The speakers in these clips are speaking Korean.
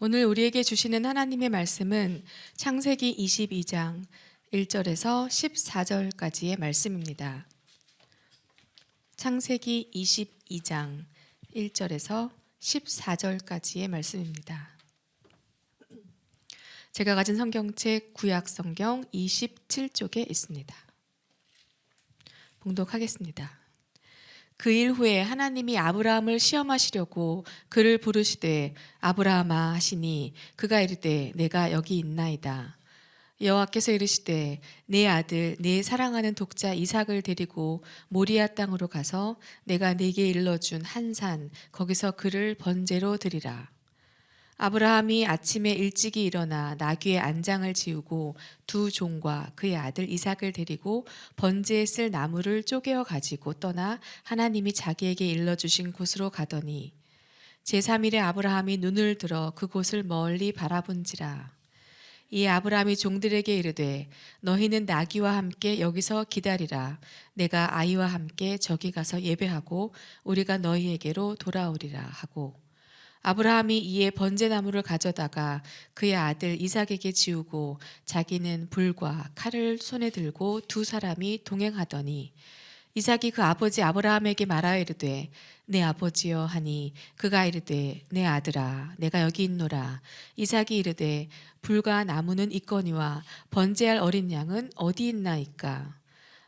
오늘 우리에게 주시는 하나님의 말씀은 창세기 22장 1절에서 14절까지의 말씀입니다. 창세기 22장 1절에서 14절까지의 말씀입니다. 제가 가진 성경책 구약 성경 27쪽에 있습니다. 봉독하겠습니다. 그 일 후에 하나님이 아브라함을 시험하시려고 그를 부르시되 아브라함아 하시니 그가 이르되 내가 여기 있나이다. 여호와께서 이르시되 내 아들 내 사랑하는 독자 이삭을 데리고 모리아 땅으로 가서 내가 네게 일러준 한 산 거기서 그를 번제로 드리라. 아브라함이 아침에 일찍이 일어나 나귀의 안장을 지우고 두 종과 그의 아들 이삭을 데리고 번제에 쓸 나무를 쪼개어 가지고 떠나 하나님이 자기에게 일러주신 곳으로 가더니 제3일에 아브라함이 눈을 들어 그곳을 멀리 바라본지라. 이에 아브라함이 종들에게 이르되 너희는 나귀와 함께 여기서 기다리라. 내가 아이와 함께 저기 가서 예배하고 우리가 너희에게로 돌아오리라 하고 아브라함이 이에 번제나무를 가져다가 그의 아들 이삭에게 지우고 자기는 불과 칼을 손에 들고 두 사람이 동행하더니 이삭이 그 아버지 아브라함에게 말하여 이르되 내 아버지여 하니 그가 이르되 내 아들아 내가 여기 있노라. 이삭이 이르되 불과 나무는 있거니와 번제할 어린 양은 어디 있나이까.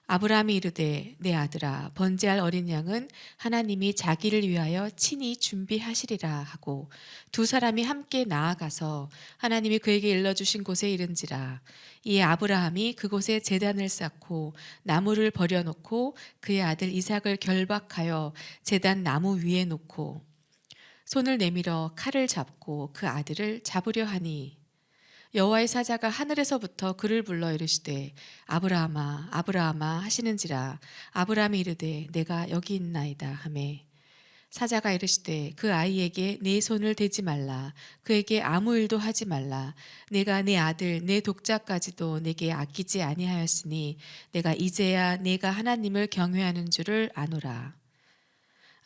아브라함이 이르되 내 아들아 번제할 어린 양은 하나님이 자기를 위하여 친히 준비하시리라 하고 두 사람이 함께 나아가서 하나님이 그에게 일러주신 곳에 이른지라. 이에 아브라함이 그곳에 제단을 쌓고 나무를 버려놓고 그의 아들 이삭을 결박하여 제단 나무 위에 놓고 손을 내밀어 칼을 잡고 그 아들을 잡으려 하니 여호와의 사자가 하늘에서부터 그를 불러 이르시되 아브라함아 아브라함아 하시는지라. 아브라함이 이르되 내가 여기 있나이다 하매 사자가 이르시되 그 아이에게 네 손을 대지 말라. 그에게 아무 일도 하지 말라. 내가 내 아들 내 독자까지도 내게 아끼지 아니하였으니 내가 이제야 내가 하나님을 경외하는 줄을 아노라.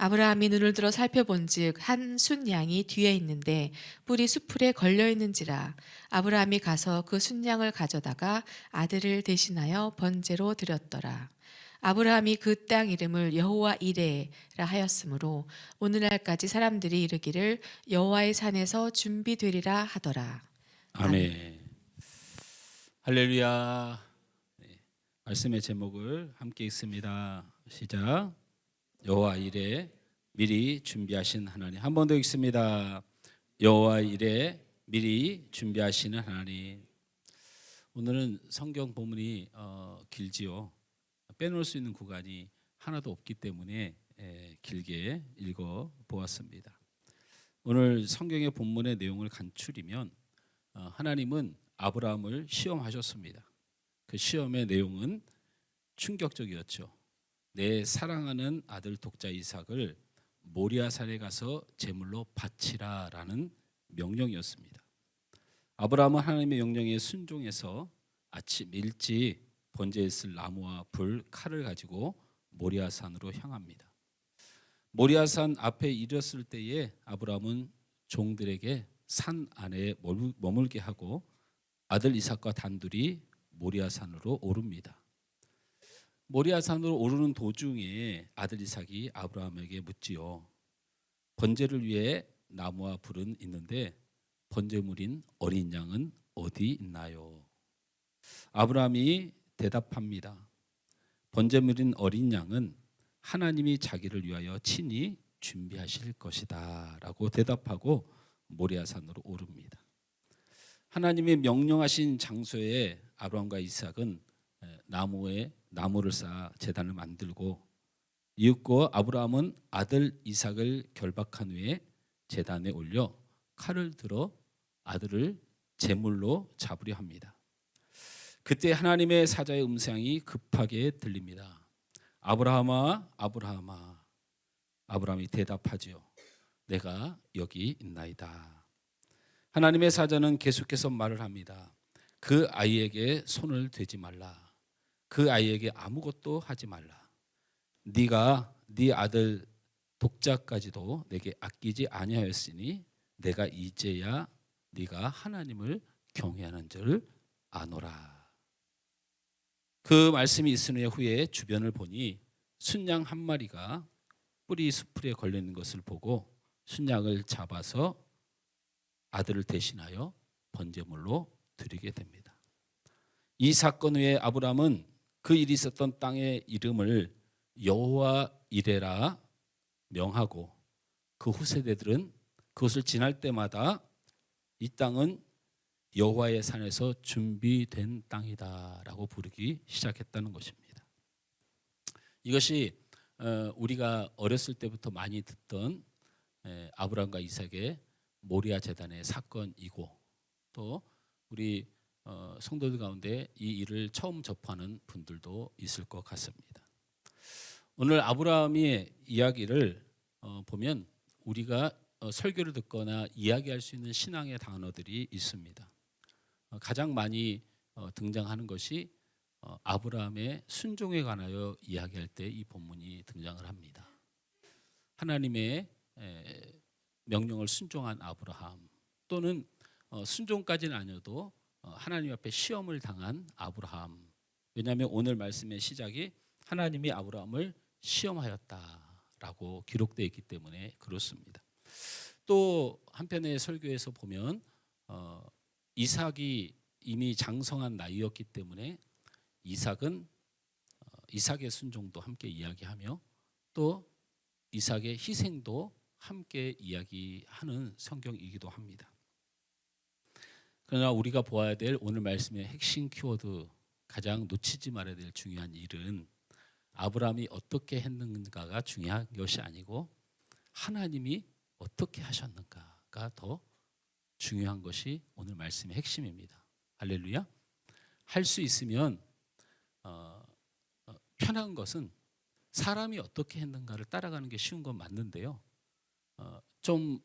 아브라함이 눈을 들어 살펴본즉 한 순양이 뒤에 있는데 뿔이 수풀에 걸려 있는지라. 아브라함이 가서 그 순양을 가져다가 아들을 대신하여 번제로 드렸더라. 아브라함이 그 땅 이름을 여호와 이레라 하였으므로 오늘날까지 사람들이 이르기를 여호와의 산에서 준비되리라 하더라. 아멘. 할렐루야. 네, 말씀의 제목을 함께 읽습니다. 시작. 여호와 이레 미리 준비하신 하나님. 한 번 더 읽습니다. 여호와 이레 미리 준비하시는 하나님. 오늘은 성경 본문이 길지요. 빼놓을 수 있는 구간이 하나도 없기 때문에 길게 읽어 보았습니다. 오늘 성경의 본문의 내용을 간추리면 하나님은 아브라함을 시험하셨습니다. 그 시험의 내용은 충격적이었죠. 내 사랑하는 아들 독자 이삭을 모리아산에 가서 제물로 바치라라는 명령이었습니다. 아브라함은 하나님의 명령에 순종해서 아침 일찍 번제에 쓸 나무와 불, 칼을 가지고 모리아산으로 향합니다. 모리아산 앞에 이르렀을 때에 아브라함은 종들에게 산 안에 머물게 하고 아들 이삭과 단둘이 모리아산으로 오릅니다. 모리아산으로 오르는 도중에 아들 이삭이 아브라함에게 묻지요. 번제를 위해 나무와 불은 있는데 번제물인 어린 양은 어디 있나요? 아브라함이 대답합니다. 번제물인 어린 양은 하나님이 자기를 위하여 친히 준비하실 것이다 라고 대답하고 모리아산으로 오릅니다. 하나님이 명령하신 장소에 아브라함과 이삭은 나무를 쌓아 제단을 만들고 이윽고 아브라함은 아들 이삭을 결박한 후에 제단에 올려 칼을 들어 아들을 제물로 잡으려 합니다. 그때 하나님의 사자의 음성이 급하게 들립니다. 아브라함아 아브라함아. 아브라함이 대답하지요. 내가 여기 있나이다. 하나님의 사자는 계속해서 말을 합니다. 그 아이에게 손을 대지 말라. 그 아이에게 아무것도 하지 말라. 네가 네 아들 독자까지도 내게 아끼지 아니하였으니 내가 이제야 네가 하나님을 경외하는 줄 아노라. 그 말씀이 있은 후에 주변을 보니 순양 한 마리가 뿌리 수풀에 걸려 있는 것을 보고 순양을 잡아서 아들을 대신하여 번제물로 드리게 됩니다. 이 사건 후에 아브라함은 그 일이 있었던 땅의 이름을 여호와 이레라 명하고 그 후세대들은 그것을 지날 때마다 이 땅은 여호와의 산에서 준비된 땅이다라고 부르기 시작했다는 것입니다. 이것이 우리가 어렸을 때부터 많이 듣던 아브라함과 이삭의 모리아 제단의 사건이고 또 우리 성도들 가운데 이 일을 처음 접하는 분들도 있을 것 같습니다. 오늘 아브라함의 이야기를 보면 우리가 설교를 듣거나 이야기할 수 있는 신앙의 단어들이 있습니다. 가장 많이 등장하는 것이 아브라함의 순종에 관하여 이야기할 때 이 본문이 등장을 합니다. 하나님의 명령을 순종한 아브라함 또는 순종까지는 아니어도 하나님 앞에 시험을 당한 아브라함. 왜냐하면 오늘 말씀의 시작이 하나님이 아브라함을 시험하였다라고 기록되어 있기 때문에 그렇습니다. 또 한편의 설교에서 보면 이삭이 이미 장성한 나이였기 때문에 이삭의 순종도 함께 이야기하며 또 이삭의 희생도 함께 이야기하는 성경이기도 합니다. 그러나 우리가 보아야 될 오늘 말씀의 핵심 키워드, 가장 놓치지 말아야 될 중요한 일은 아브라함이 어떻게 했는가가 중요한 것이 아니고 하나님이 어떻게 하셨는가가 더 중요한 것이 오늘 말씀의 핵심입니다. 할렐루야. 할 수 있으면 편한 것은 사람이 어떻게 했는가를 따라가는 게 쉬운 건 맞는데요. 좀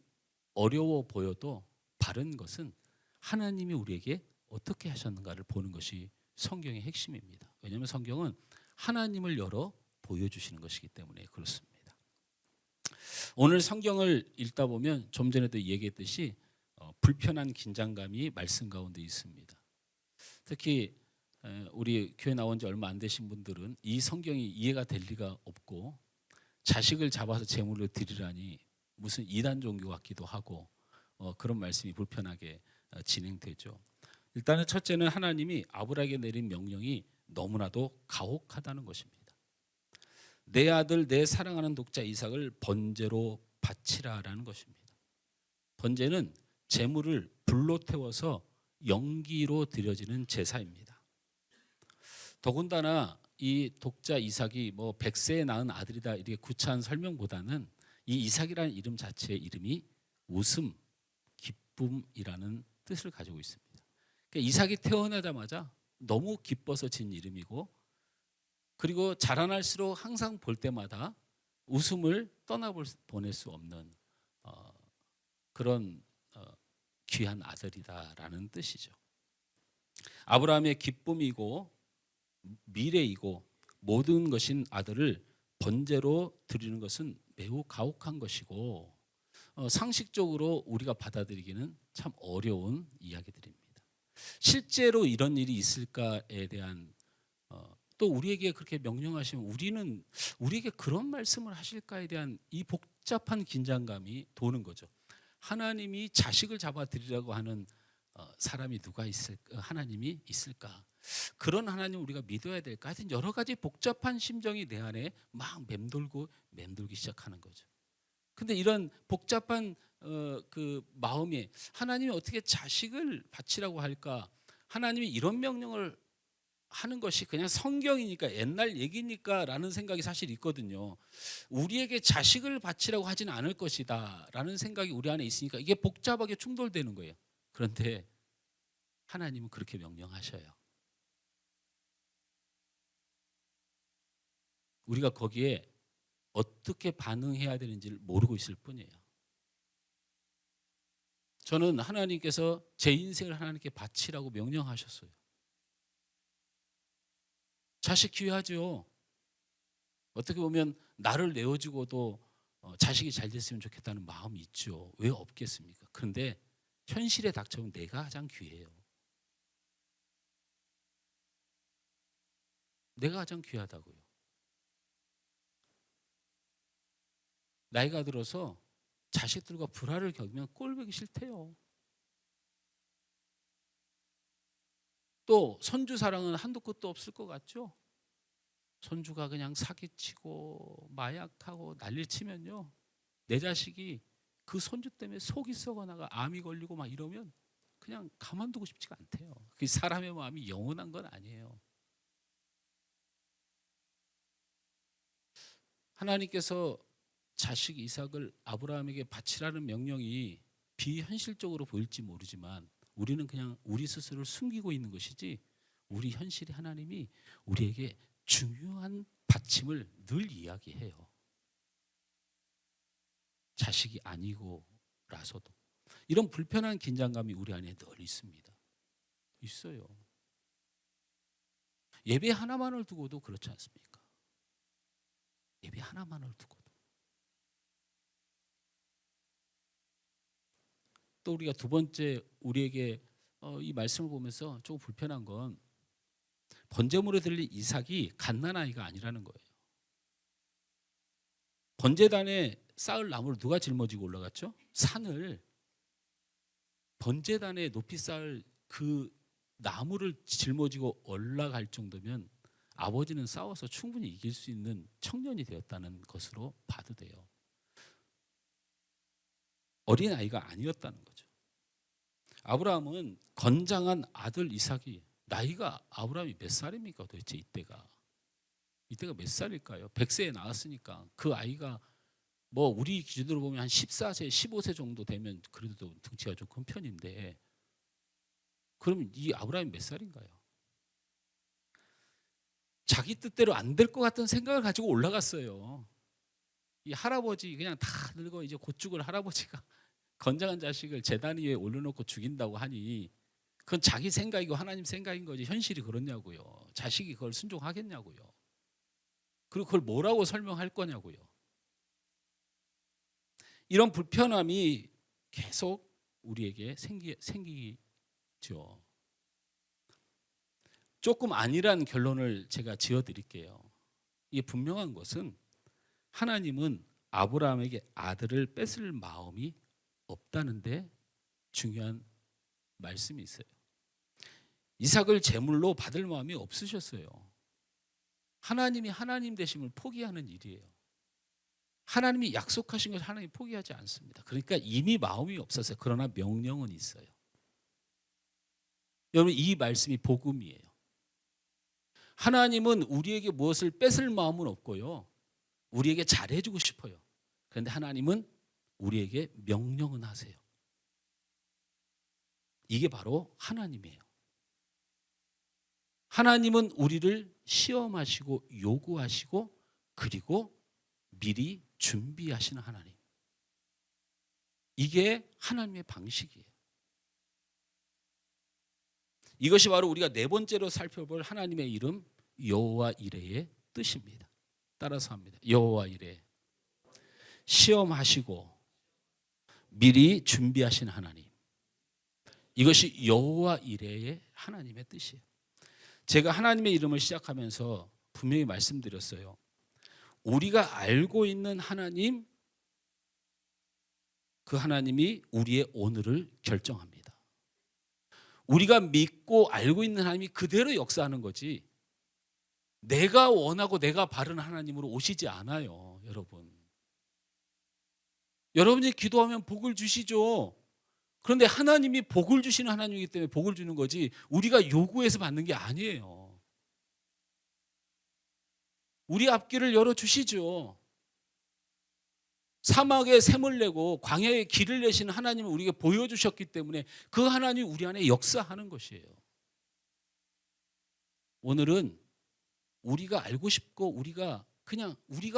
어려워 보여도 바른 것은 하나님이 우리에게 어떻게 하셨는가를 보는 것이 성경의 핵심입니다. 왜냐하면 성경은 하나님을 열어 보여주시는 것이기 때문에 그렇습니다. 오늘 성경을 읽다 보면 좀 전에도 얘기했듯이 불편한 긴장감이 말씀 가운데 있습니다. 특히 우리 교회 나온 지 얼마 안 되신 분들은 이 성경이 이해가 될 리가 없고 자식을 잡아서 제물로 드리라니 무슨 이단 종교 같기도 하고 그런 말씀이 불편하게 진행되죠. 일단은 첫째는 하나님이 아브라함에게 내린 명령이 너무나도 가혹하다는 것입니다. 내 아들 내 사랑하는 독자 이삭을 번제로 바치라라는 것입니다. 번제는 제물을 불로 태워서 연기로 드려지는 제사입니다. 더군다나 이 독자 이삭이 뭐 100세에 낳은 아들이다 이렇게 구차한 설명보다는 이 이삭이라는 이름 자체의 이름이 웃음, 기쁨이라는 뜻을 가지고 있습니다. 그러니까 이삭이 태어나자마자 너무 기뻐서 진 이름이고 그리고 자라날수록 항상 볼 때마다 웃음을 떠나보낼 수 없는 그런 귀한 아들이다라는 뜻이죠. 아브라함의 기쁨이고 미래이고 모든 것인 아들을 번제로 드리는 것은 매우 가혹한 것이고 상식적으로 우리가 받아들이기는 참 어려운 이야기들입니다. 실제로 이런 일이 있을까에 대한 또 우리에게 그렇게 명령하시면 우리에게 그런 말씀을 하실까에 대한 이 복잡한 긴장감이 도는 거죠. 하나님이 자식을 잡아드리라고 하는 사람이 누가 있을까? 하나님이 있을까? 그런 하나님 우리가 믿어야 될까? 하여튼 여러 가지 복잡한 심정이 내 안에 막 맴돌기 시작하는 거죠. 근데 이런 복잡한 그 마음에 하나님이 어떻게 자식을 바치라고 할까? 하나님이 이런 명령을 하는 것이 그냥 성경이니까 옛날 얘기니까 라는 생각이 사실 있거든요. 우리에게 자식을 바치라고 하지는 않을 것이다 라는 생각이 우리 안에 있으니까 이게 복잡하게 충돌되는 거예요. 그런데 하나님은 그렇게 명령하셔요. 우리가 거기에 어떻게 반응해야 되는지를 모르고 있을 뿐이에요. 저는 하나님께서 제 인생을 하나님께 바치라고 명령하셨어요. 자식 귀하죠. 어떻게 보면 나를 내어주고도 자식이 잘 됐으면 좋겠다는 마음이 있죠. 왜 없겠습니까? 그런데 현실에 닥쳐오면 내가 가장 귀해요. 내가 가장 귀하다고요. 나이가 들어서 자식들과 불화를 겪으면 꼴보기 싫대요. 또 손주 사랑은 한도 끝도 없을 것 같죠? 손주가 그냥 사기치고 마약하고 난리치면요, 내 자식이 그 손주 때문에 속이 썩어나가 암이 걸리고 막 이러면 그냥 가만두고 싶지가 않대요. 그 사람의 마음이 영원한 건 아니에요. 하나님께서 자식 이삭을 아브라함에게 바치라는 명령이 비현실적으로 보일지 모르지만 우리는 그냥 우리 스스로를 숨기고 있는 것이지, 우리 현실이 하나님이 우리에게 중요한 바침을 늘 이야기해요. 자식이 아니고라서도 이런 불편한 긴장감이 우리 안에 늘 있습니다. 있어요. 예배 하나만을 두고도 그렇지 않습니까? 예배 하나만을 두고도. 또 우리가 두 번째 우리에게 이 말씀을 보면서 조금 불편한 건 번제물에 드릴 이삭이 갓난아이가 아니라는 거예요. 번제단에 쌓을 나무를 누가 짊어지고 올라갔죠? 산을. 번제단에 높이 쌓을 그 나무를 짊어지고 올라갈 정도면 아버지는 싸워서 충분히 이길 수 있는 청년이 되었다는 것으로 봐도 돼요. 어린아이가 아니었다는 거죠. 아브라함은 건장한 아들 이삭이, 나이가 아브라함이 몇 살입니까 도대체 이때가 몇 살일까요? 100세에 나왔으니까 그 아이가 뭐 우리 기준으로 보면 한 14세 15세 정도 되면 그래도 등치가 좀 큰 편인데, 그러면 이 아브라함이 몇 살인가요? 자기 뜻대로 안 될 것 같은 생각을 가지고 올라갔어요. 이 할아버지 그냥 다 늙어 이제 곧 죽을 할아버지가 건장한 자식을 제단 위에 올려놓고 죽인다고 하니 그건 자기 생각이고 하나님 생각인 거지, 현실이 그렇냐고요. 자식이 그걸 순종하겠냐고요. 그리고 그걸 뭐라고 설명할 거냐고요. 이런 불편함이 계속 우리에게 생기죠. 조금 아니란 결론을 제가 지어드릴게요. 이게 분명한 것은 하나님은 아브라함에게 아들을 뺏을 마음이 없다는데 중요한 말씀이 있어요. 이삭을 제물로 받을 마음이 없으셨어요. 하나님이 하나님 되심을 포기하는 일이에요. 하나님이 약속하신 것을 하나님이 포기하지 않습니다. 그러니까 이미 마음이 없었어요. 그러나 명령은 있어요. 여러분, 이 말씀이 복음이에요. 하나님은 우리에게 무엇을 뺏을 마음은 없고요, 우리에게 잘해주고 싶어요. 그런데 하나님은 우리에게 명령은 하세요. 이게 바로 하나님이에요. 하나님은 우리를 시험하시고 요구하시고 그리고 미리 준비하시는 하나님. 이게 하나님의 방식이에요. 이것이 바로 우리가 네 번째로 살펴볼 하나님의 이름 여호와 이레의 뜻입니다. 따라서 합니다. 여호와 이레. 시험하시고 미리 준비하신 하나님. 이것이 여호와 이레의 하나님의 뜻이에요. 제가 하나님의 이름을 시작하면서 분명히 말씀드렸어요. 우리가 알고 있는 하나님, 그 하나님이 우리의 오늘을 결정합니다. 우리가 믿고 알고 있는 하나님이 그대로 역사하는 거지, 내가 원하고 내가 바른 하나님으로 오시지 않아요. 여러분이 기도하면 복을 주시죠. 그런데 하나님이 복을 주시는 하나님이기 때문에 복을 주는 거지, 우리가 요구해서 받는 게 아니에요. 우리 앞길을 열어주시죠. 사막에 샘을 내고 광야에 길을 내시는 하나님을 우리에게 보여주셨기 때문에 그 하나님이 우리 안에 역사하는 것이에요. 오늘은 우리가 알고 싶고 우리가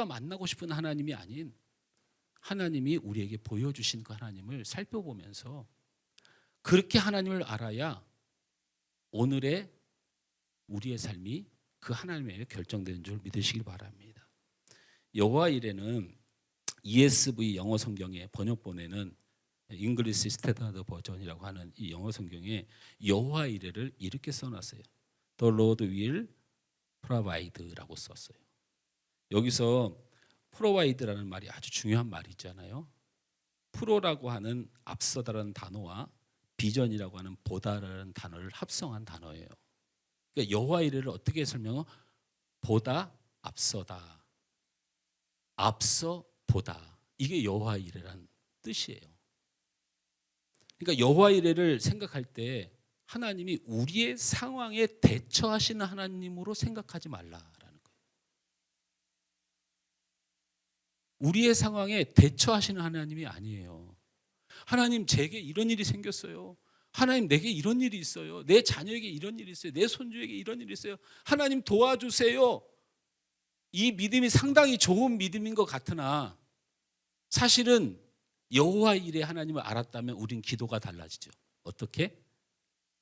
만나고 싶은 하나님이 아닌 하나님이 우리에게 보여주신 그 하나님을 살펴보면서 그렇게 하나님을 알아야 오늘의 우리의 삶이 그 하나님에 결정되는 줄 믿으시길 바랍니다. 여호와 이레는 ESV 영어 성경의 번역본에는 잉글리시 스탠다드 버전이라고 하는 이 영어 성경에 여호와 이레를 이렇게 써놨어요. The Lord will provide라고 썼어요. 여기서 provide라는 말이 아주 중요한 말이 있잖아요. 프로라고 하는 앞서다라는 단어와 비전이라고 하는 보다라는 단어를 합성한 단어예요. 그러니까 여호와 이레를 어떻게 설명해? 보다, 앞서다, 앞서 보다. 이게 여호와 이레란 뜻이에요. 그러니까 여호와 이레를 생각할 때 하나님이 우리의 상황에 대처하시는 하나님으로 생각하지 말라라는 거예요. 우리의 상황에 대처하시는 하나님이 아니에요. 하나님 제게 이런 일이 생겼어요. 하나님 내게 이런 일이 있어요. 내 자녀에게 이런 일이 있어요. 내 손주에게 이런 일이 있어요. 하나님 도와주세요. 이 믿음이 상당히 좋은 믿음인 것 같으나 사실은 여호와 일에 하나님을 알았다면 우린 기도가 달라지죠. 어떻게?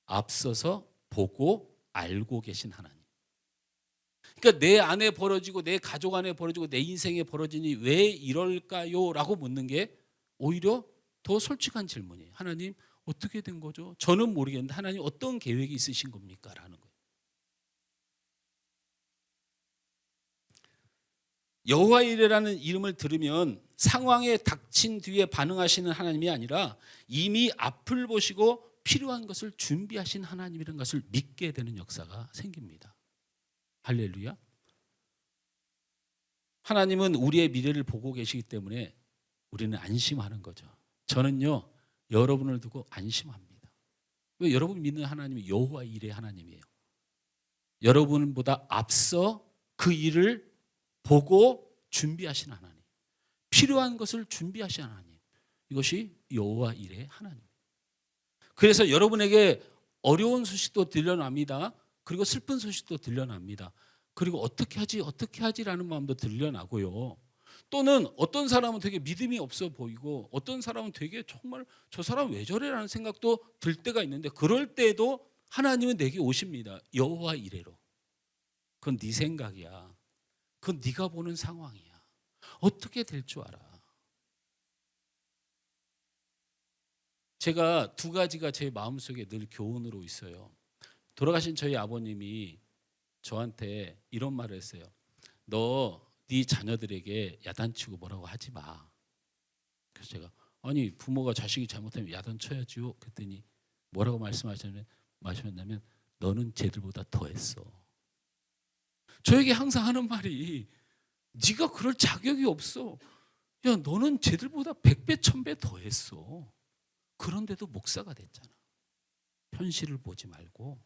앞서서 보고 알고 계신 하나님. 그러니까 내 안에 벌어지고 내 가족 안에 벌어지고 내 인생에 벌어지니 왜 이럴까요? 라고 묻는 게 오히려 더 솔직한 질문이에요. 하나님 어떻게 된 거죠? 저는 모르겠는데 하나님 어떤 계획이 있으신 겁니까? 라는 거예요. 여호와 이레라는 이름을 들으면 상황에 닥친 뒤에 반응하시는 하나님이 아니라 이미 앞을 보시고 필요한 것을 준비하신 하나님이라는 것을 믿게 되는 역사가 생깁니다. 할렐루야. 하나님은 우리의 미래를 보고 계시기 때문에 우리는 안심하는 거죠. 저는요 여러분을 두고 안심합니다. 왜? 여러분 믿는 하나님이 여호와 이레 하나님이에요. 여러분보다 앞서 그 일을 보고 준비하신 하나님, 필요한 것을 준비하신 하나님, 이것이 여호와 이레 하나님. 그래서 여러분에게 어려운 소식도 들려납니다. 그리고 슬픈 소식도 들려납니다. 그리고 어떻게 하지라는 마음도 들려나고요. 또는 어떤 사람은 되게 믿음이 없어 보이고 어떤 사람은 되게 정말 저 사람 왜 저래라는 생각도 들 때가 있는데 그럴 때도 하나님은 내게 오십니다. 여호와 이레로. 그건 네 생각이야. 그건 네가 보는 상황이야. 어떻게 될 줄 알아. 제가 두 가지가 제 마음속에 늘 교훈으로 있어요. 돌아가신 저희 아버님이 저한테 이런 말을 했어요. 너 네 자녀들에게 야단치고 뭐라고 하지 마. 그래서 제가 아니 부모가 자식이 잘못하면 야단쳐야지요. 그랬더니 뭐라고 말씀하셨냐면 너는 쟤들보다 더했어. 저에게 항상 하는 말이 네가 그럴 자격이 없어. 야 너는 쟤들보다 100배 1000배 더했어. 그런데도 목사가 됐잖아. 현실을 보지 말고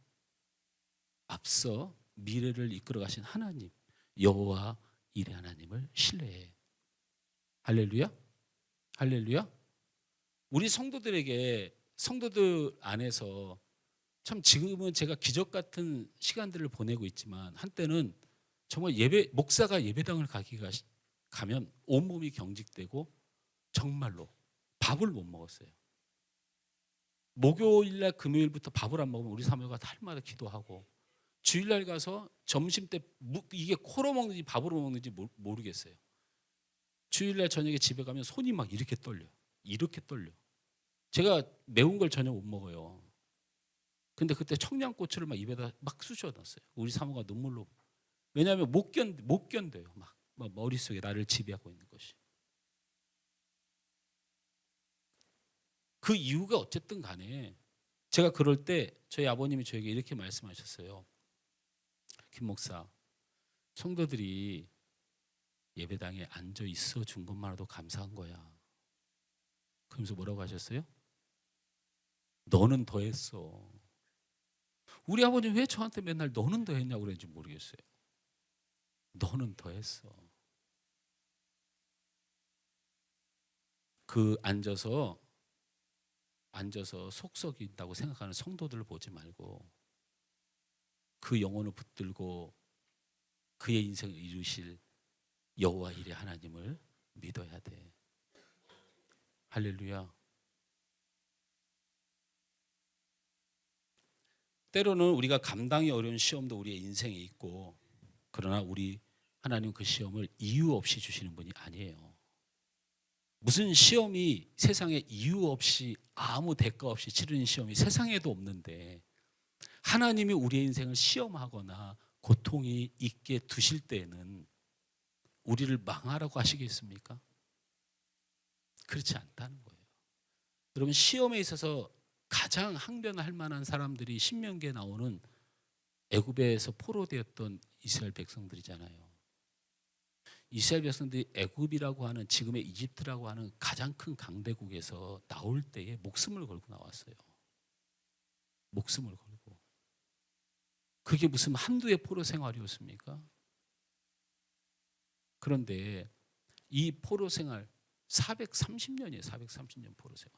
앞서 미래를 이끌어 가신 하나님 여호와 이레 하나님을 신뢰해. 할렐루야. 할렐루야. 우리 성도들 안에서 참 지금은 제가 기적 같은 시간들을 보내고 있지만 한때는 정말 목사가 예배당을 가면 온몸이 경직되고 정말로 밥을 못 먹었어요. 목요일날 금요일부터 밥을 안 먹으면 우리 사모가 날마다 기도하고 주일날 가서 점심 때 이게 코로 먹는지 밥으로 먹는지 모르겠어요. 주일날 저녁에 집에 가면 손이 막 이렇게 떨려. 이렇게 떨려. 제가 매운 걸 전혀 못 먹어요. 근데 그때 청양고추를 막 입에다 막 쑤셔 넣었어요. 우리 사모가 눈물로. 왜냐하면 못 견뎌요. 막 머릿속에 나를 지배하고 있는 것이. 그 이유가 어쨌든 간에 제가 그럴 때 저희 아버님이 저에게 이렇게 말씀하셨어요. 김 목사, 성도들이 예배당에 앉아 있어 준 것만으로도 감사한 거야. 그러면서 뭐라고 하셨어요? 너는 더 했어. 우리 아버님 왜 저한테 맨날 너는 더 했냐고 그랬는지 모르겠어요. 너는 더 했어. 그 앉아서 속썩인다고 생각하는 성도들을 보지 말고 그 영혼을 붙들고 그의 인생을 이루실 여호와 이레 하나님을 믿어야 돼. 할렐루야. 때로는 우리가 감당이 어려운 시험도 우리의 인생에 있고 그러나 우리 하나님 그 시험을 이유 없이 주시는 분이 아니에요. 무슨 시험이 세상에 이유 없이 아무 대가 없이 치르는 시험이 세상에도 없는데 하나님이 우리의 인생을 시험하거나 고통이 있게 두실 때에는 우리를 망하라고 하시겠습니까? 그렇지 않다는 거예요. 여러분, 시험에 있어서 가장 항변할 만한 사람들이 신명기에 나오는 애굽에서 포로되었던 이스라엘 백성들이잖아요. 이스라엘 백성들이 애굽이라고 하는 지금의 이집트라고 하는 가장 큰 강대국에서 나올 때에 목숨을 걸고 나왔어요. 목숨을 걸고. 그게 무슨 한두의 포로 생활이었습니까? 그런데 이 포로 생활 430년이에요. 430년 포로 생활.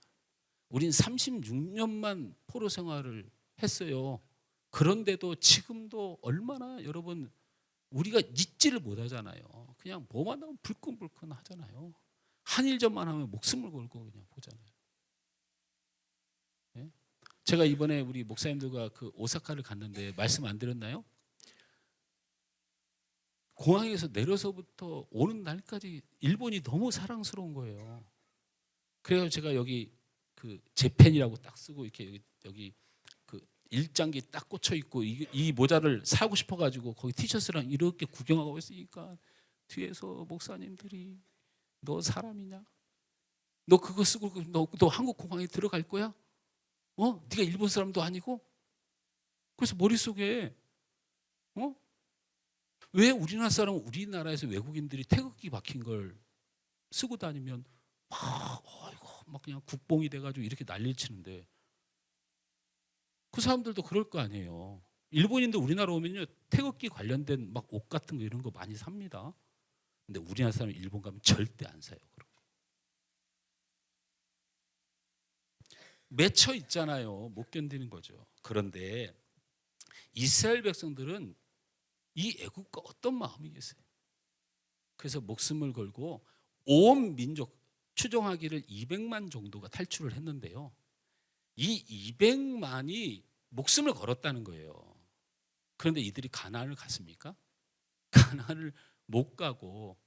우린 36년만 포로 생활을 했어요. 그런데도 지금도 얼마나 여러분 우리가 잊지를 못하잖아요. 그냥 뭐만 하면 불끈불끈 하잖아요. 한일전만 하면 목숨을 걸고 그냥 보잖아요. 네? 제가 이번에 우리 목사님들과 그 오사카를 갔는데 말씀 안 드렸나요? 공항에서 내려서부터 오는 날까지 일본이 너무 사랑스러운 거예요. 그래서 제가 여기 그 재팬이라고 딱 쓰고 이렇게 여기 그 일장기 딱 꽂혀 있고 이 모자를 사고 싶어 가지고 거기 티셔츠랑 이렇게 구경하고 있으니까 뒤에서 목사님들이 너 사람이냐? 너 그거 쓰고 너 한국 공항에 들어갈 거야? 네가 일본 사람도 아니고? 그래서 머릿속에 왜 우리나라 사람은 우리나라에서 외국인들이 태극기 박힌 걸 쓰고 다니면 막 그냥 국뽕이 돼가지고 이렇게 난리를 치는데 그 사람들도 그럴 거 아니에요. 일본인들 우리나라 오면요 태극기 관련된 막 옷 같은 거 이런 거 많이 삽니다. 근데 우리나라 사람은 일본 가면 절대 안 사요. 그런 거. 맺혀 있잖아요. 못 견디는 거죠. 그런데 이스라엘 백성들은 이 애국과 어떤 마음이겠어요? 그래서 목숨을 걸고 온 민족 추정하기를 200만 정도가 탈출을 했는데요. 이 200만이 목숨을 걸었다는 거예요. 그런데 이들이 가나안을 갔습니까? 가나안을 못 가고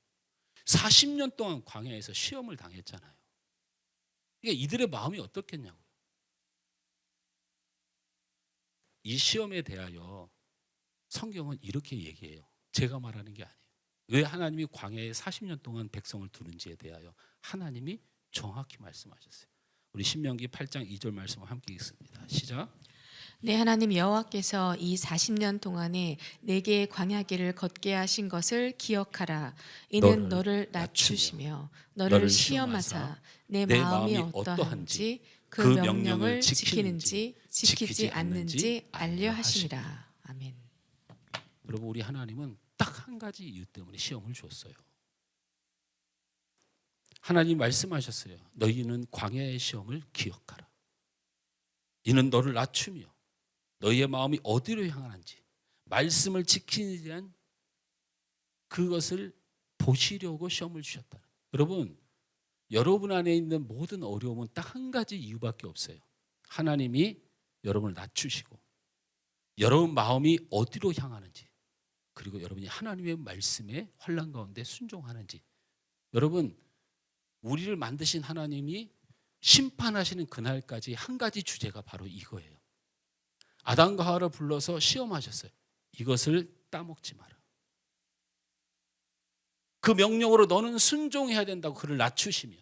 40년 동안 광야에서 시험을 당했잖아요. 그러니까 이들의 마음이 어떻겠냐고요. 이 시험에 대하여 성경은 이렇게 얘기해요. 제가 말하는 게 아니에요. 왜 하나님이 광야에 40년 동안 백성을 두는지에 대하여 하나님이 정확히 말씀하셨어요. 우리 신명기 8장 2절 말씀을 함께 읽습니다. 시작. 내 하나님 여호와께서 이 40년 동안에 내게 광야길을 걷게 하신 것을 기억하라. 이는 너를 낮추시며 너를 시험하사 내 마음이 어떠한지 그 명령을 지키는지 지키지 않는지 알려 하시니라. 아멘. 여러분, 우리 하나님은 딱 한 가지 이유 때문에 시험을 줬어요. 하나님 말씀하셨어요. 너희는 광야의 시험을 기억하라. 이는 너를 낮추며 너희의 마음이 어디로 향하는지 말씀을 지키는 대한 그것을 보시려고 시험을 주셨다. 여러분 안에 있는 모든 어려움은 딱 한 가지 이유밖에 없어요. 하나님이 여러분을 낮추시고 여러분 마음이 어디로 향하는지 그리고 여러분이 하나님의 말씀에 환난 가운데 순종하는지. 여러분, 우리를 만드신 하나님이 심판하시는 그날까지 한 가지 주제가 바로 이거예요. 아담과 하와를 불러서 시험하셨어요. 이것을 따먹지 마라. 그 명령으로 너는 순종해야 된다고 그를 낮추시며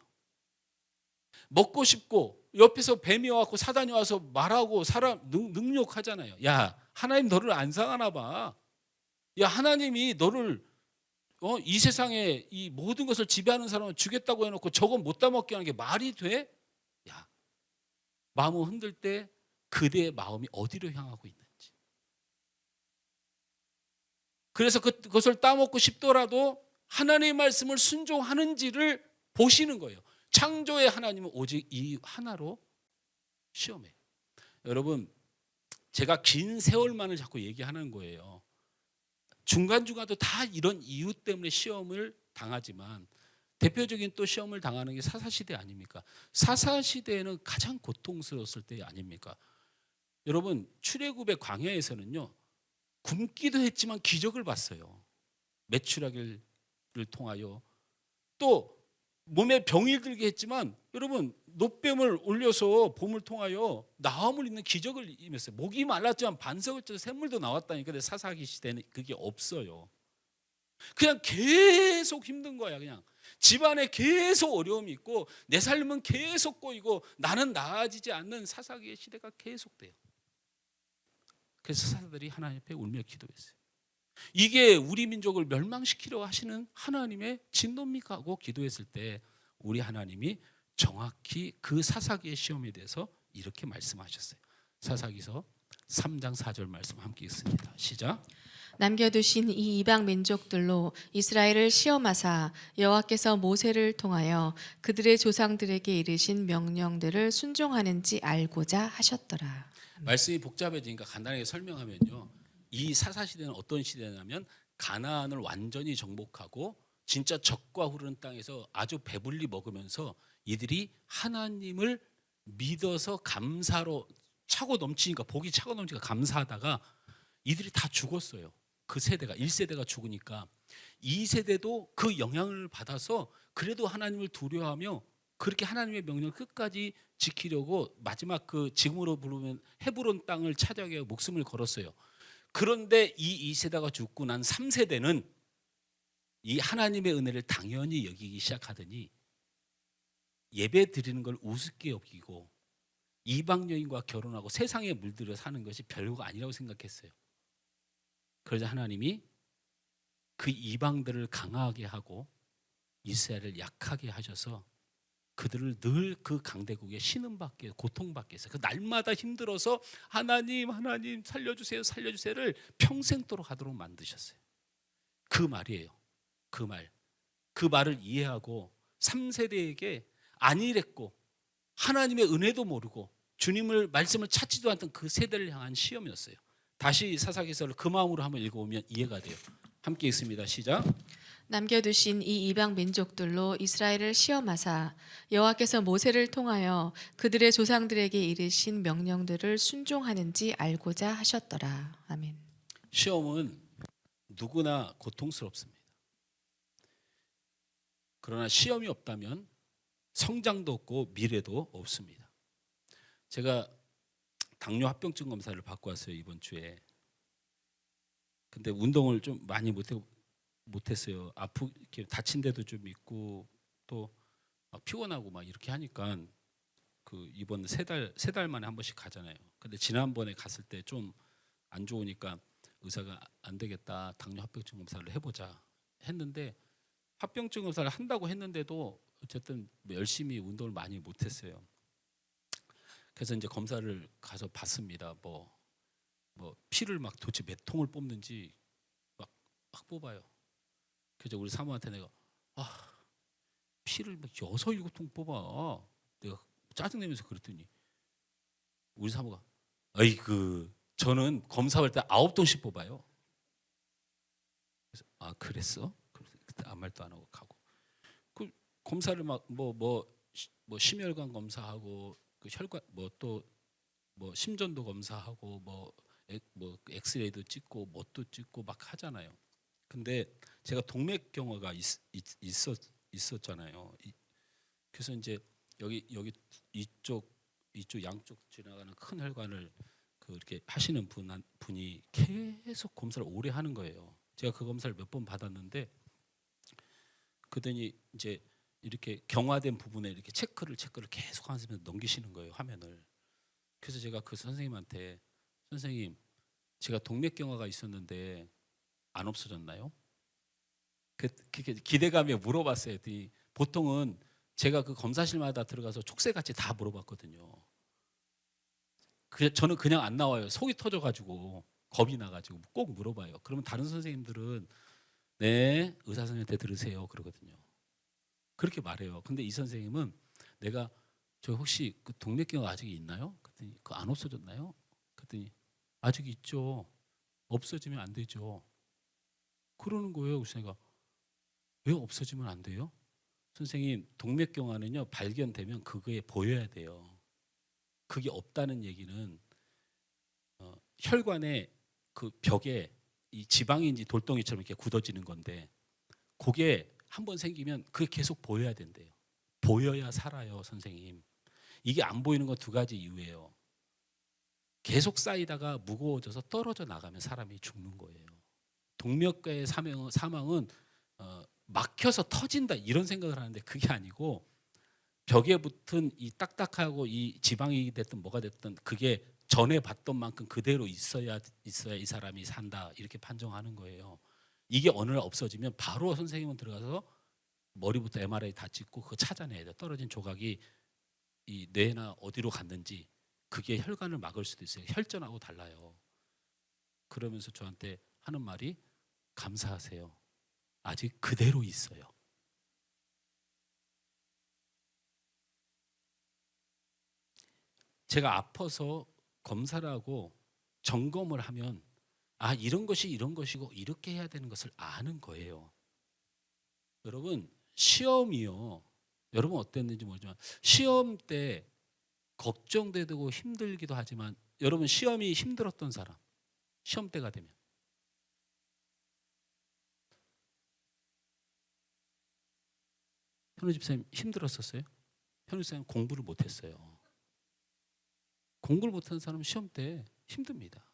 먹고 싶고 옆에서 뱀이 와서 사단이 와서 말하고 사람 능욕하잖아요. 야, 하나님 너를 안 사랑하나 봐. 야, 하나님이 너를 이 세상에 이 모든 것을 지배하는 사람을 주겠다고 해놓고 저건 못 따먹게 하는 게 말이 돼? 야, 마음을 흔들 때 그대의 마음이 어디로 향하고 있는지. 그래서 그것을 따먹고 싶더라도 하나님의 말씀을 순종하는지를 보시는 거예요. 창조의 하나님은 오직 이 하나로 시험해요. 여러분, 제가 긴 세월만을 자꾸 얘기하는 거예요. 중간중간도 다 이런 이유 때문에 시험을 당하지만 대표적인 또 시험을 당하는 게 사사시대 아닙니까? 사사시대에는 가장 고통스러웠을 때 아닙니까? 여러분, 출애굽의 광야에서는요 굶기도 했지만 기적을 봤어요. 메추라기를 통하여 또 몸에 병이 들게 했지만 여러분 노뱀을 올려서 봄을 통하여 나음을 입는 기적을 임했어요. 목이 말랐지만 반석을 쪄서 샘물도 나왔다니까. 근데 사사기 시대는 그게 없어요. 그냥 계속 힘든 거야. 그냥 집안에 계속 어려움이 있고 내 삶은 계속 꼬이고 나는 나아지지 않는 사사기의 시대가 계속돼요. 그래서 사사들이 하나님 앞에 울며 기도했어요. 이게 우리 민족을 멸망시키려 하시는 하나님의 진노입니까 하고 기도했을 때 우리 하나님이 정확히 그 사사기의 시험에 대해서 이렇게 말씀하셨어요. 사사기서 3장 4절 말씀 함께 읽습니다. 시작. 남겨두신 이 이방 민족들로 이스라엘을 시험하사 여호와께서 모세를 통하여 그들의 조상들에게 이르신 명령들을 순종하는지 알고자 하셨더라. 말씀이 복잡해지니까 간단하게 설명하면요. 이 사사시대는 어떤 시대냐면 가나안을 완전히 정복하고 진짜 적과 흐르는 땅에서 아주 배불리 먹으면서 이들이 하나님을 믿어서 감사로 차고 넘치니까 복이 차고 넘치니까 감사하다가 이들이 다 죽었어요. 그 세대가 1세대가 죽으니까 2세대도 그 영향을 받아서 그래도 하나님을 두려워하며 그렇게 하나님의 명령을 끝까지 지키려고 마지막 그 지금으로 부르면 헤브론 땅을 차지하기 위해 목숨을 걸었어요. 그런데 이 2세대가 죽고 난 3세대는 이 하나님의 은혜를 당연히 여기기 시작하더니 예배 드리는 걸 우습게 여기고 이방 여인과 결혼하고 세상에 물들여 사는 것이 별거 아니라고 생각했어요. 그러자 하나님이 그 이방들을 강하게 하고 이스라엘을 약하게 하셔서 그들을 늘 그 강대국에 신음받게 고통받게 했어요. 그 날마다 힘들어서 하나님 살려주세요 살려주세요를 평생도록 하도록 만드셨어요. 그 말이에요. 그 말을 이해하고 3세대에게 안일했고 하나님의 은혜도 모르고 주님을 말씀을 찾지도 않던 그 세대를 향한 시험이었어요. 다시 사사기서를 그 마음으로 한번 읽어보면 이해가 돼요. 함께 읽습니다. 시작. 남겨두신 이 이방 민족들로 이스라엘을 시험하사 여호와께서 모세를 통하여 그들의 조상들에게 이르신 명령들을 순종하는지 알고자 하셨더라. 아멘. 시험은 누구나 고통스럽습니다. 그러나 시험이 없다면 성장도 없고 미래도 없습니다. 제가 당뇨 합병증 검사를 받고 왔어요 이번 주에. 근데 운동을 좀 많이 못했어요. 이렇게 다친 데도 좀 있고 또 피곤하고 막 이렇게 하니까 그 이번 세 달 만에 한 번씩 가잖아요. 근데 지난번에 갔을 때 좀 안 좋으니까 의사가 안 되겠다 당뇨 합병증 검사를 해보자 했는데 합병증 검사를 한다고 했는데도 어쨌든 열심히 운동을 많이 못했어요. 그래서 이제 검사를 가서 받습니다. 뭐 피를 막 도대체 몇 통을 뽑는지 막 뽑아요. 그래서 우리 사모한테 내가 피를 막 6, 7통 뽑아. 내가 짜증내면서 그랬더니 우리 사모가 저는 검사할 때 9통씩 뽑아요. 그래서 그랬어? 그때 아무 말도 안 하고 가고. 그 검사를 막 심혈관 검사하고 그 혈관 심전도 검사하고 엑스레이도 찍고 뭣도 찍고 막 하잖아요. 근데 제가 동맥경화가 있었잖아요. 그래서 이제 여기 이쪽 양쪽 지나가는 큰 혈관을 이렇게 하시는 분이 계속 검사를 오래 하는 거예요. 제가 그 검사를 몇 번 받았는데 그더니 이제 이렇게 경화된 부분에 이렇게 체크를 계속 하면서 넘기시는 거예요 화면을. 그래서 제가 그 선생님한테 선생님 제가 동맥경화가 있었는데 안 없어졌나요? 그렇게 기대감에 물어봤어요. 보통은 제가 그 검사실마다 들어가서 촉새같이 다 물어봤거든요. 저는 그냥 안 나와요. 속이 터져가지고 겁이 나가지고 꼭 물어봐요. 그러면 다른 선생님들은 네 의사 선생님한테 들으세요 그러거든요. 그렇게 말해요. 근데 이 선생님은 내가 저 혹시 그 동맥경화 아직 있나요? 그랬더니 그거 안 없어졌나요? 그랬더니 아직 있죠. 없어지면 안 되죠. 그러는 거예요. 그래서 내가 왜 없어지면 안 돼요? 선생님 동맥경화는요 발견되면 그거에 보여야 돼요. 그게 없다는 얘기는 혈관의 그 벽에 이 지방인지 돌덩이처럼 이렇게 굳어지는 건데 그게 한번 생기면 그게 계속 보여야 된대요. 보여야 살아요, 선생님. 이게 안 보이는 건 두 가지 이유예요. 계속 쌓이다가 무거워져서 떨어져 나가면 사람이 죽는 거예요. 동맥과의 사망은 막혀서 터진다 이런 생각을 하는데 그게 아니고 벽에 붙은 이 딱딱하고 이 지방이 됐든 뭐가 됐든 그게 전에 봤던 만큼 그대로 있어야 이 사람이 산다 이렇게 판정하는 거예요. 이게 어느 날 없어지면 바로 선생님은 들어가서 머리부터 MRI 다 찍고 그거 찾아내야 돼요. 떨어진 조각이 이 뇌나 어디로 갔는지 그게 혈관을 막을 수도 있어요. 혈전하고 달라요. 그러면서 저한테 하는 말이 감사하세요. 아직 그대로 있어요. 제가 아파서 검사를 하고 점검을 하면 아 이런 것이 이런 것이고 이렇게 해야 되는 것을 아는 거예요. 여러분 시험이요. 여러분 어땠는지 모르지만 시험 때 걱정되고 힘들기도 하지만 여러분 시험이 힘들었던 사람 시험 때가 되면 현우 집사님 힘들었었어요? 현우 집사님 공부를 못했어요. 공부를 못하는 사람은 시험 때 힘듭니다.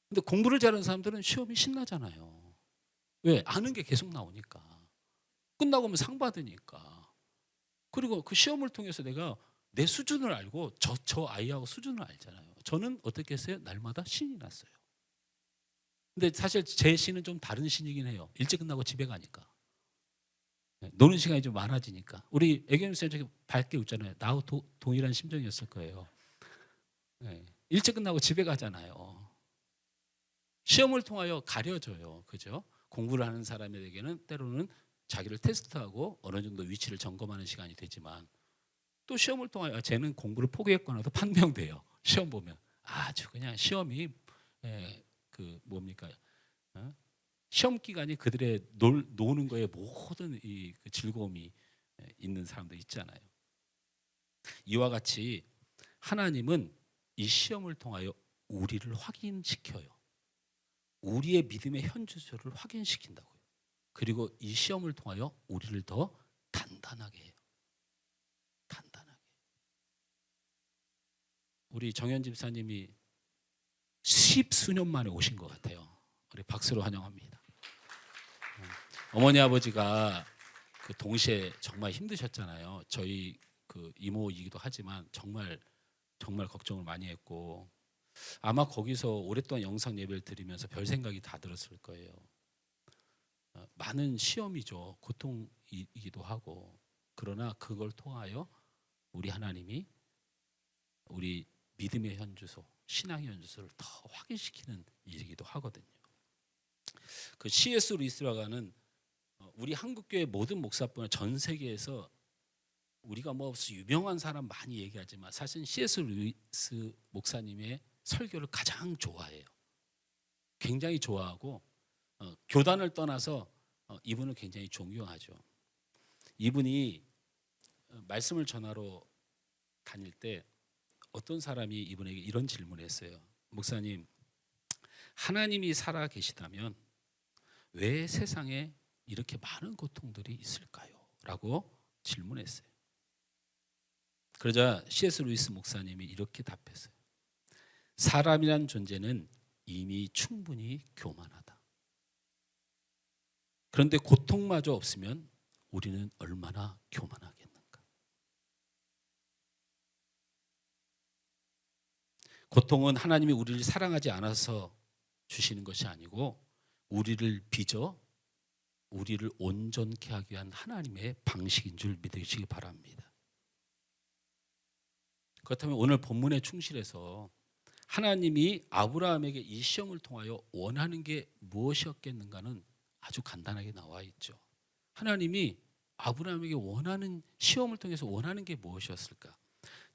근데 공부를 잘하는 사람들은 시험이 신나잖아요. 왜? 아는 게 계속 나오니까. 끝나고 오면 상 받으니까. 그리고 그 시험을 통해서 내가 내 수준을 알고 저 아이하고 수준을 알잖아요. 저는 어떻게 했어요? 날마다 신이 났어요. 근데 사실 제 신은 좀 다른 신이긴 해요. 일찍 끝나고 집에 가니까. 노는 시간이 좀 많아지니까. 우리 애견 쌤 저기 밝게 웃잖아요. 나하고 동일한 심정이었을 거예요. 네. 일찍 끝나고 집에 가잖아요. 시험을 통하여 가려져요. 그죠? 공부를 하는 사람에게는 때로는 자기를 테스트하고 어느 정도 위치를 점검하는 시간이 되지만 또 시험을 통하여 쟤는 공부를 포기했거나도 판명돼요. 시험 보면 아주 그냥 시험이 그 뭡니까? 시험 기간이 그들의 노는 거에 모든 그 즐거움이 있는 사람도 있잖아요. 이와 같이 하나님은 이 시험을 통하여 우리를 확인시켜요. 우리의 믿음의 현주소를 확인시킨다고요. 그리고 이 시험을 통하여 우리를 더 단단하게 해요. 단단하게. 우리 정현 집사님이 10수년 만에 오신 것 같아요. 우리 박수로 환영합니다. 어머니 아버지가 그 동시에 정말 힘드셨잖아요. 저희 그 이모이기도 하지만 정말 걱정을 많이 했고 아마 거기서 오랫동안 영상 예배를 드리면서 별 생각이 다 들었을 거예요. 많은 시험이죠. 고통이기도 하고 그러나 그걸 통하여 우리 하나님이 우리 믿음의 현주소, 신앙의 현주소를 더 확인시키는 일이기도 하거든요. 그 C.S. 루이스라가는 우리 한국교회 모든 목사뿐만 전 세계에서 우리가 뭐 유명한 사람 많이 얘기하지만 사실 C.S. 루이스 목사님의 설교를 가장 좋아해요. 굉장히 좋아하고 교단을 떠나서 이분을 굉장히 존경하죠. 이분이 말씀을 전하러 다닐 때 어떤 사람이 이분에게 이런 질문을 했어요. 목사님, 하나님이 살아 계시다면 왜 세상에 이렇게 많은 고통들이 있을까요? 라고 질문했어요. 그러자 C.S. 루이스 목사님이 이렇게 답했어요. 사람이란 존재는 이미 충분히 교만하다. 그런데 고통마저 없으면 우리는 얼마나 교만하겠는가. 고통은 하나님이 우리를 사랑하지 않아서 주시는 것이 아니고 우리를 빚어 우리를 온전케 하기 위한 하나님의 방식인 줄 믿으시기 바랍니다. 그렇다면 오늘 본문에 충실해서 하나님이 아브라함에게 이 시험을 통하여 원하는 게 무엇이었겠는가는 아주 간단하게 나와 있죠. 하나님이 아브라함에게 원하는 시험을 통해서 원하는 게 무엇이었을까?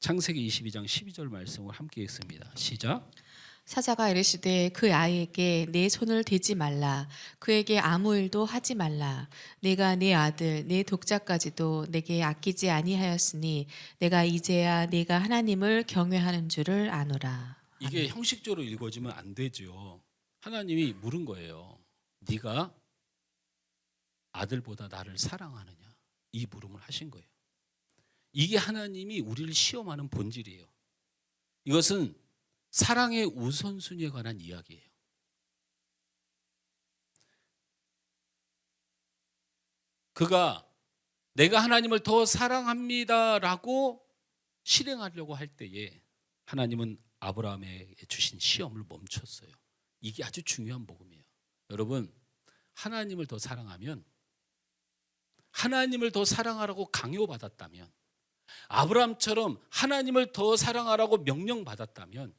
창세기 22장 12절 말씀을 함께 읽습니다. 시작. 사자가 이르시되 그 아이에게 내 손을 대지 말라. 그에게 아무 일도 하지 말라. 내가 내 아들 내 독자까지도 내게 아끼지 아니하였으니 내가 이제야 내가 하나님을 경외하는 줄을 아노라. 이게 형식적으로 읽어지면 안 되죠. 하나님이 물은 거예요. 네가 아들보다 나를 사랑하느냐? 이 물음을 하신 거예요. 이게 하나님이 우리를 시험하는 본질이에요. 이것은 사랑의 우선순위에 관한 이야기예요. 그가 내가 하나님을 더 사랑합니다라고 실행하려고 할 때에 하나님은 아브라함에게 주신 시험을 멈췄어요. 이게 아주 중요한 복음이에요. 여러분, 하나님을 더 사랑하면, 하나님을 더 사랑하라고 강요받았다면, 아브라함처럼 하나님을 더 사랑하라고 명령받았다면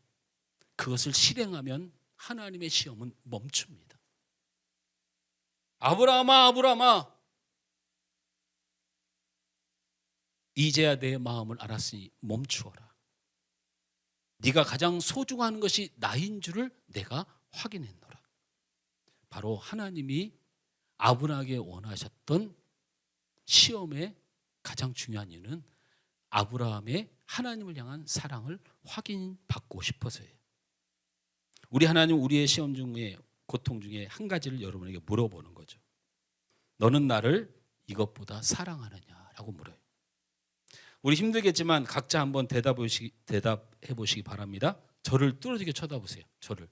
그것을 실행하면 하나님의 시험은 멈춥니다. 아브라함아, 아브라함아, 이제야 내 마음을 알았으니 멈추어라. 네가 가장 소중한 것이 나인 줄을 내가 확인했노라. 바로 하나님이 아브라함에게 원하셨던 시험의 가장 중요한 이유는 아브라함의 하나님을 향한 사랑을 확인받고 싶어서예요. 우리 하나님, 우리의 시험 중에, 고통 중에 한 가지를 여러분에게 물어보는 거죠. 너는 나를 이것보다 사랑하느냐라고 물어요. 우리 힘들겠지만 각자 한번 대답해 보시기 바랍니다. 저를 뚫어지게 쳐다보세요. 저를.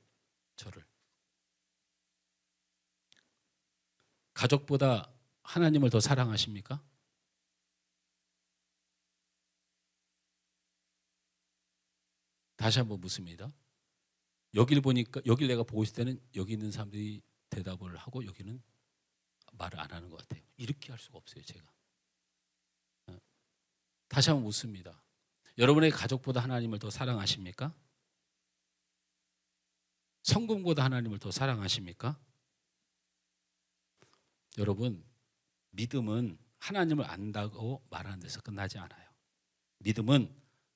가족보다 하나님을 더 사랑하십니까? 다시 한번 묻습니다. 여기를 보니까, 여기를 내가 보고 있을 때는 여기 있는 사람들이 대답을 하고 여기는 말을 안 하는 것 같아요. 이렇게 할 수가 없어요, 제가. 다시 한번 묻습니다. 여러분의 가족보다 하나님을 더 사랑하십니까? 성공보다 하나님을 더 사랑하십니까? 여러분, 믿음은 하나님을 안다고 말하는 데서 끝나지 않아요. 믿음은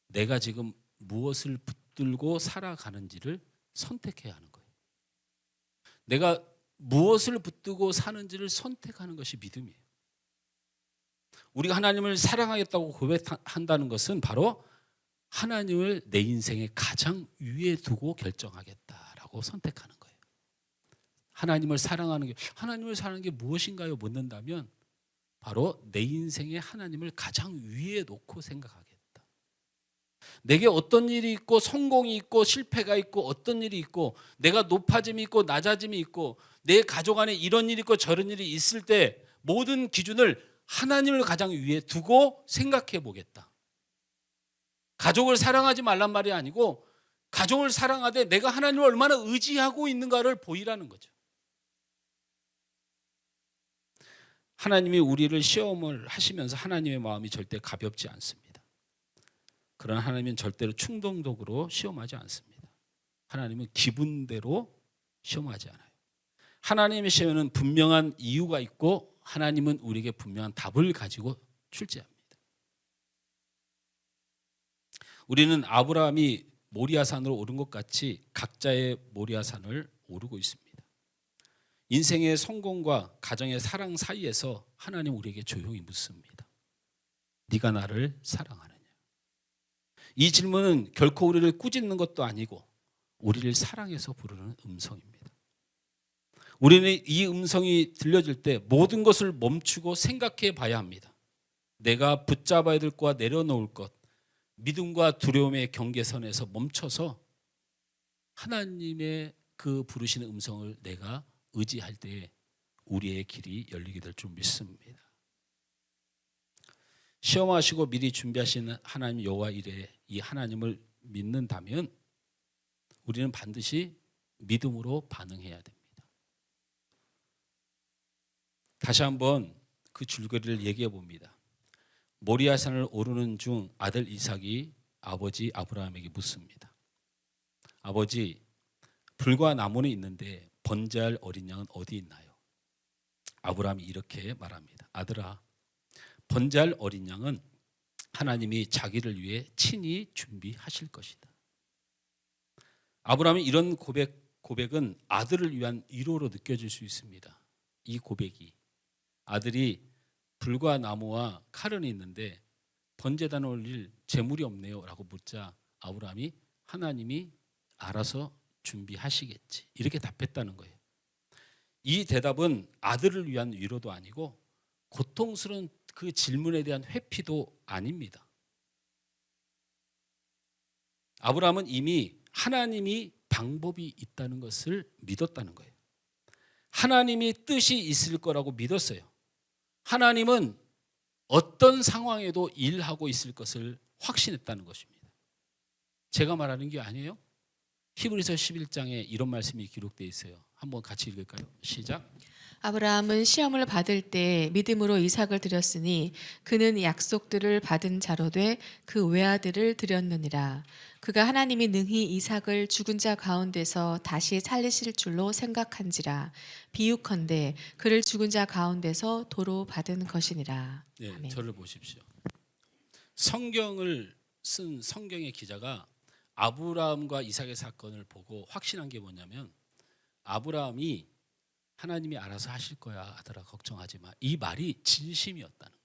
내가 지금 무엇을 붙들고 살아가는지를 선택해야 하는 거예요. 내가 무엇을 붙들고 사는지를 선택하는 것이 믿음이에요. 우리가 하나님을 사랑하겠다고 고백한다는 것은 바로 하나님을 내 인생의 가장 위에 두고 결정하겠다라고 선택하는 거예요. 하나님을 사랑하는 게 무엇인가요? 묻는다면 바로 내 인생에 하나님을 가장 위에 놓고 생각하겠다. 내게 어떤 일이 있고 성공이 있고 실패가 있고 어떤 일이 있고 내가 높아짐이 있고 낮아짐이 있고 내 가족 안에 이런 일이 있고 저런 일이 있을 때 모든 기준을 하나님을 가장 위에 두고 생각해 보겠다. 가족을 사랑하지 말란 말이 아니고 가족을 사랑하되 내가 하나님을 얼마나 의지하고 있는가를 보이라는 거죠. 하나님이 우리를 시험을 하시면서 하나님의 마음이 절대 가볍지 않습니다. 그러나 하나님은 절대로 충동적으로 시험하지 않습니다. 하나님은 기분대로 시험하지 않아요. 하나님의 시험에는 분명한 이유가 있고 하나님은 우리에게 분명한 답을 가지고 출제합니다. 우리는 아브라함이 모리아산으로 오른 것 같이 각자의 모리아산을 오르고 있습니다. 인생의 성공과 가정의 사랑 사이에서 하나님 우리에게 조용히 묻습니다. 네가 나를 사랑하느냐? 이 질문은 결코 우리를 꾸짖는 것도 아니고 우리를 사랑해서 부르는 음성입니다. 우리는 이 음성이 들려질 때 모든 것을 멈추고 생각해 봐야 합니다. 내가 붙잡아야 될 것과 내려놓을 것, 믿음과 두려움의 경계선에서 멈춰서 하나님의 그 부르시는 음성을 내가 의지할 때 우리의 길이 열리게 될 줄 믿습니다. 시험하시고 미리 준비하시는 하나님 여호와 이레 이 하나님을 믿는다면 우리는 반드시 믿음으로 반응해야 됩니다. 다시 한번 그 줄거리를 얘기해 봅니다. 모리아산을 오르는 중 아들 이삭이 아버지 아브라함에게 묻습니다. 아버지, 불과 나무는 있는데 번제할 어린 양은 어디 있나요? 아브라함이 이렇게 말합니다. 아들아, 번제할 어린 양은 하나님이 자기를 위해 친히 준비하실 것이다. 아브라함이 이런 고백은 아들을 위한 위로로 느껴질 수 있습니다. 이 고백이 아들이 불과 나무와 칼은 있는데 번제단 올릴 재물이 없네요 라고 묻자 아브라함이 하나님이 알아서 준비하시겠지 이렇게 답했다는 거예요. 이 대답은 아들을 위한 위로도 아니고 고통스러운 그 질문에 대한 회피도 아닙니다. 아브라함은 이미 하나님이 방법이 있다는 것을 믿었다는 거예요. 하나님이 뜻이 있을 거라고 믿었어요. 하나님은 어떤 상황에도 일하고 있을 것을 확신했다는 것입니다. 제가 말하는 게 아니에요. 히브리서 11장에 이런 말씀이 기록되어 있어요. 한번 같이 읽을까요? 시작. 아브라함은 시험을 받을 때 믿음으로 이삭을 드렸으니 그는 약속들을 받은 자로 돼 그 외아들을 드렸느니라. 그가 하나님이 능히 이삭을 죽은 자 가운데서 다시 살리실 줄로 생각한지라. 비유컨대 그를 죽은 자 가운데서 도로 받은 것이니라. 네, 아멘. 저를 보십시오. 성경을 쓴 성경의 기자가 아브라함과 이삭의 사건을 보고 확신한 게 뭐냐면, 아브라함이 하나님이 알아서 하실 거야 아들아 걱정하지 마, 이 말이 진심이었다는 거예요.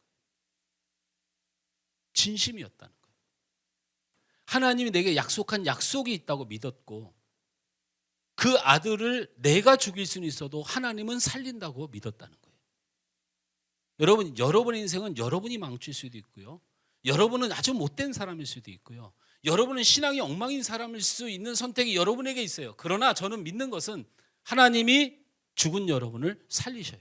진심이었다는 거예요. 하나님이 내게 약속한 약속이 있다고 믿었고, 그 아들을 내가 죽일 수는 있어도 하나님은 살린다고 믿었다는 거예요. 여러분, 여러분의 인생은 여러분이 망칠 수도 있고요, 여러분은 아주 못된 사람일 수도 있고요, 여러분은 신앙이 엉망인 사람일 수 있는 선택이 여러분에게 있어요. 그러나 저는 믿는 것은 하나님이 죽은 여러분을 살리셔요.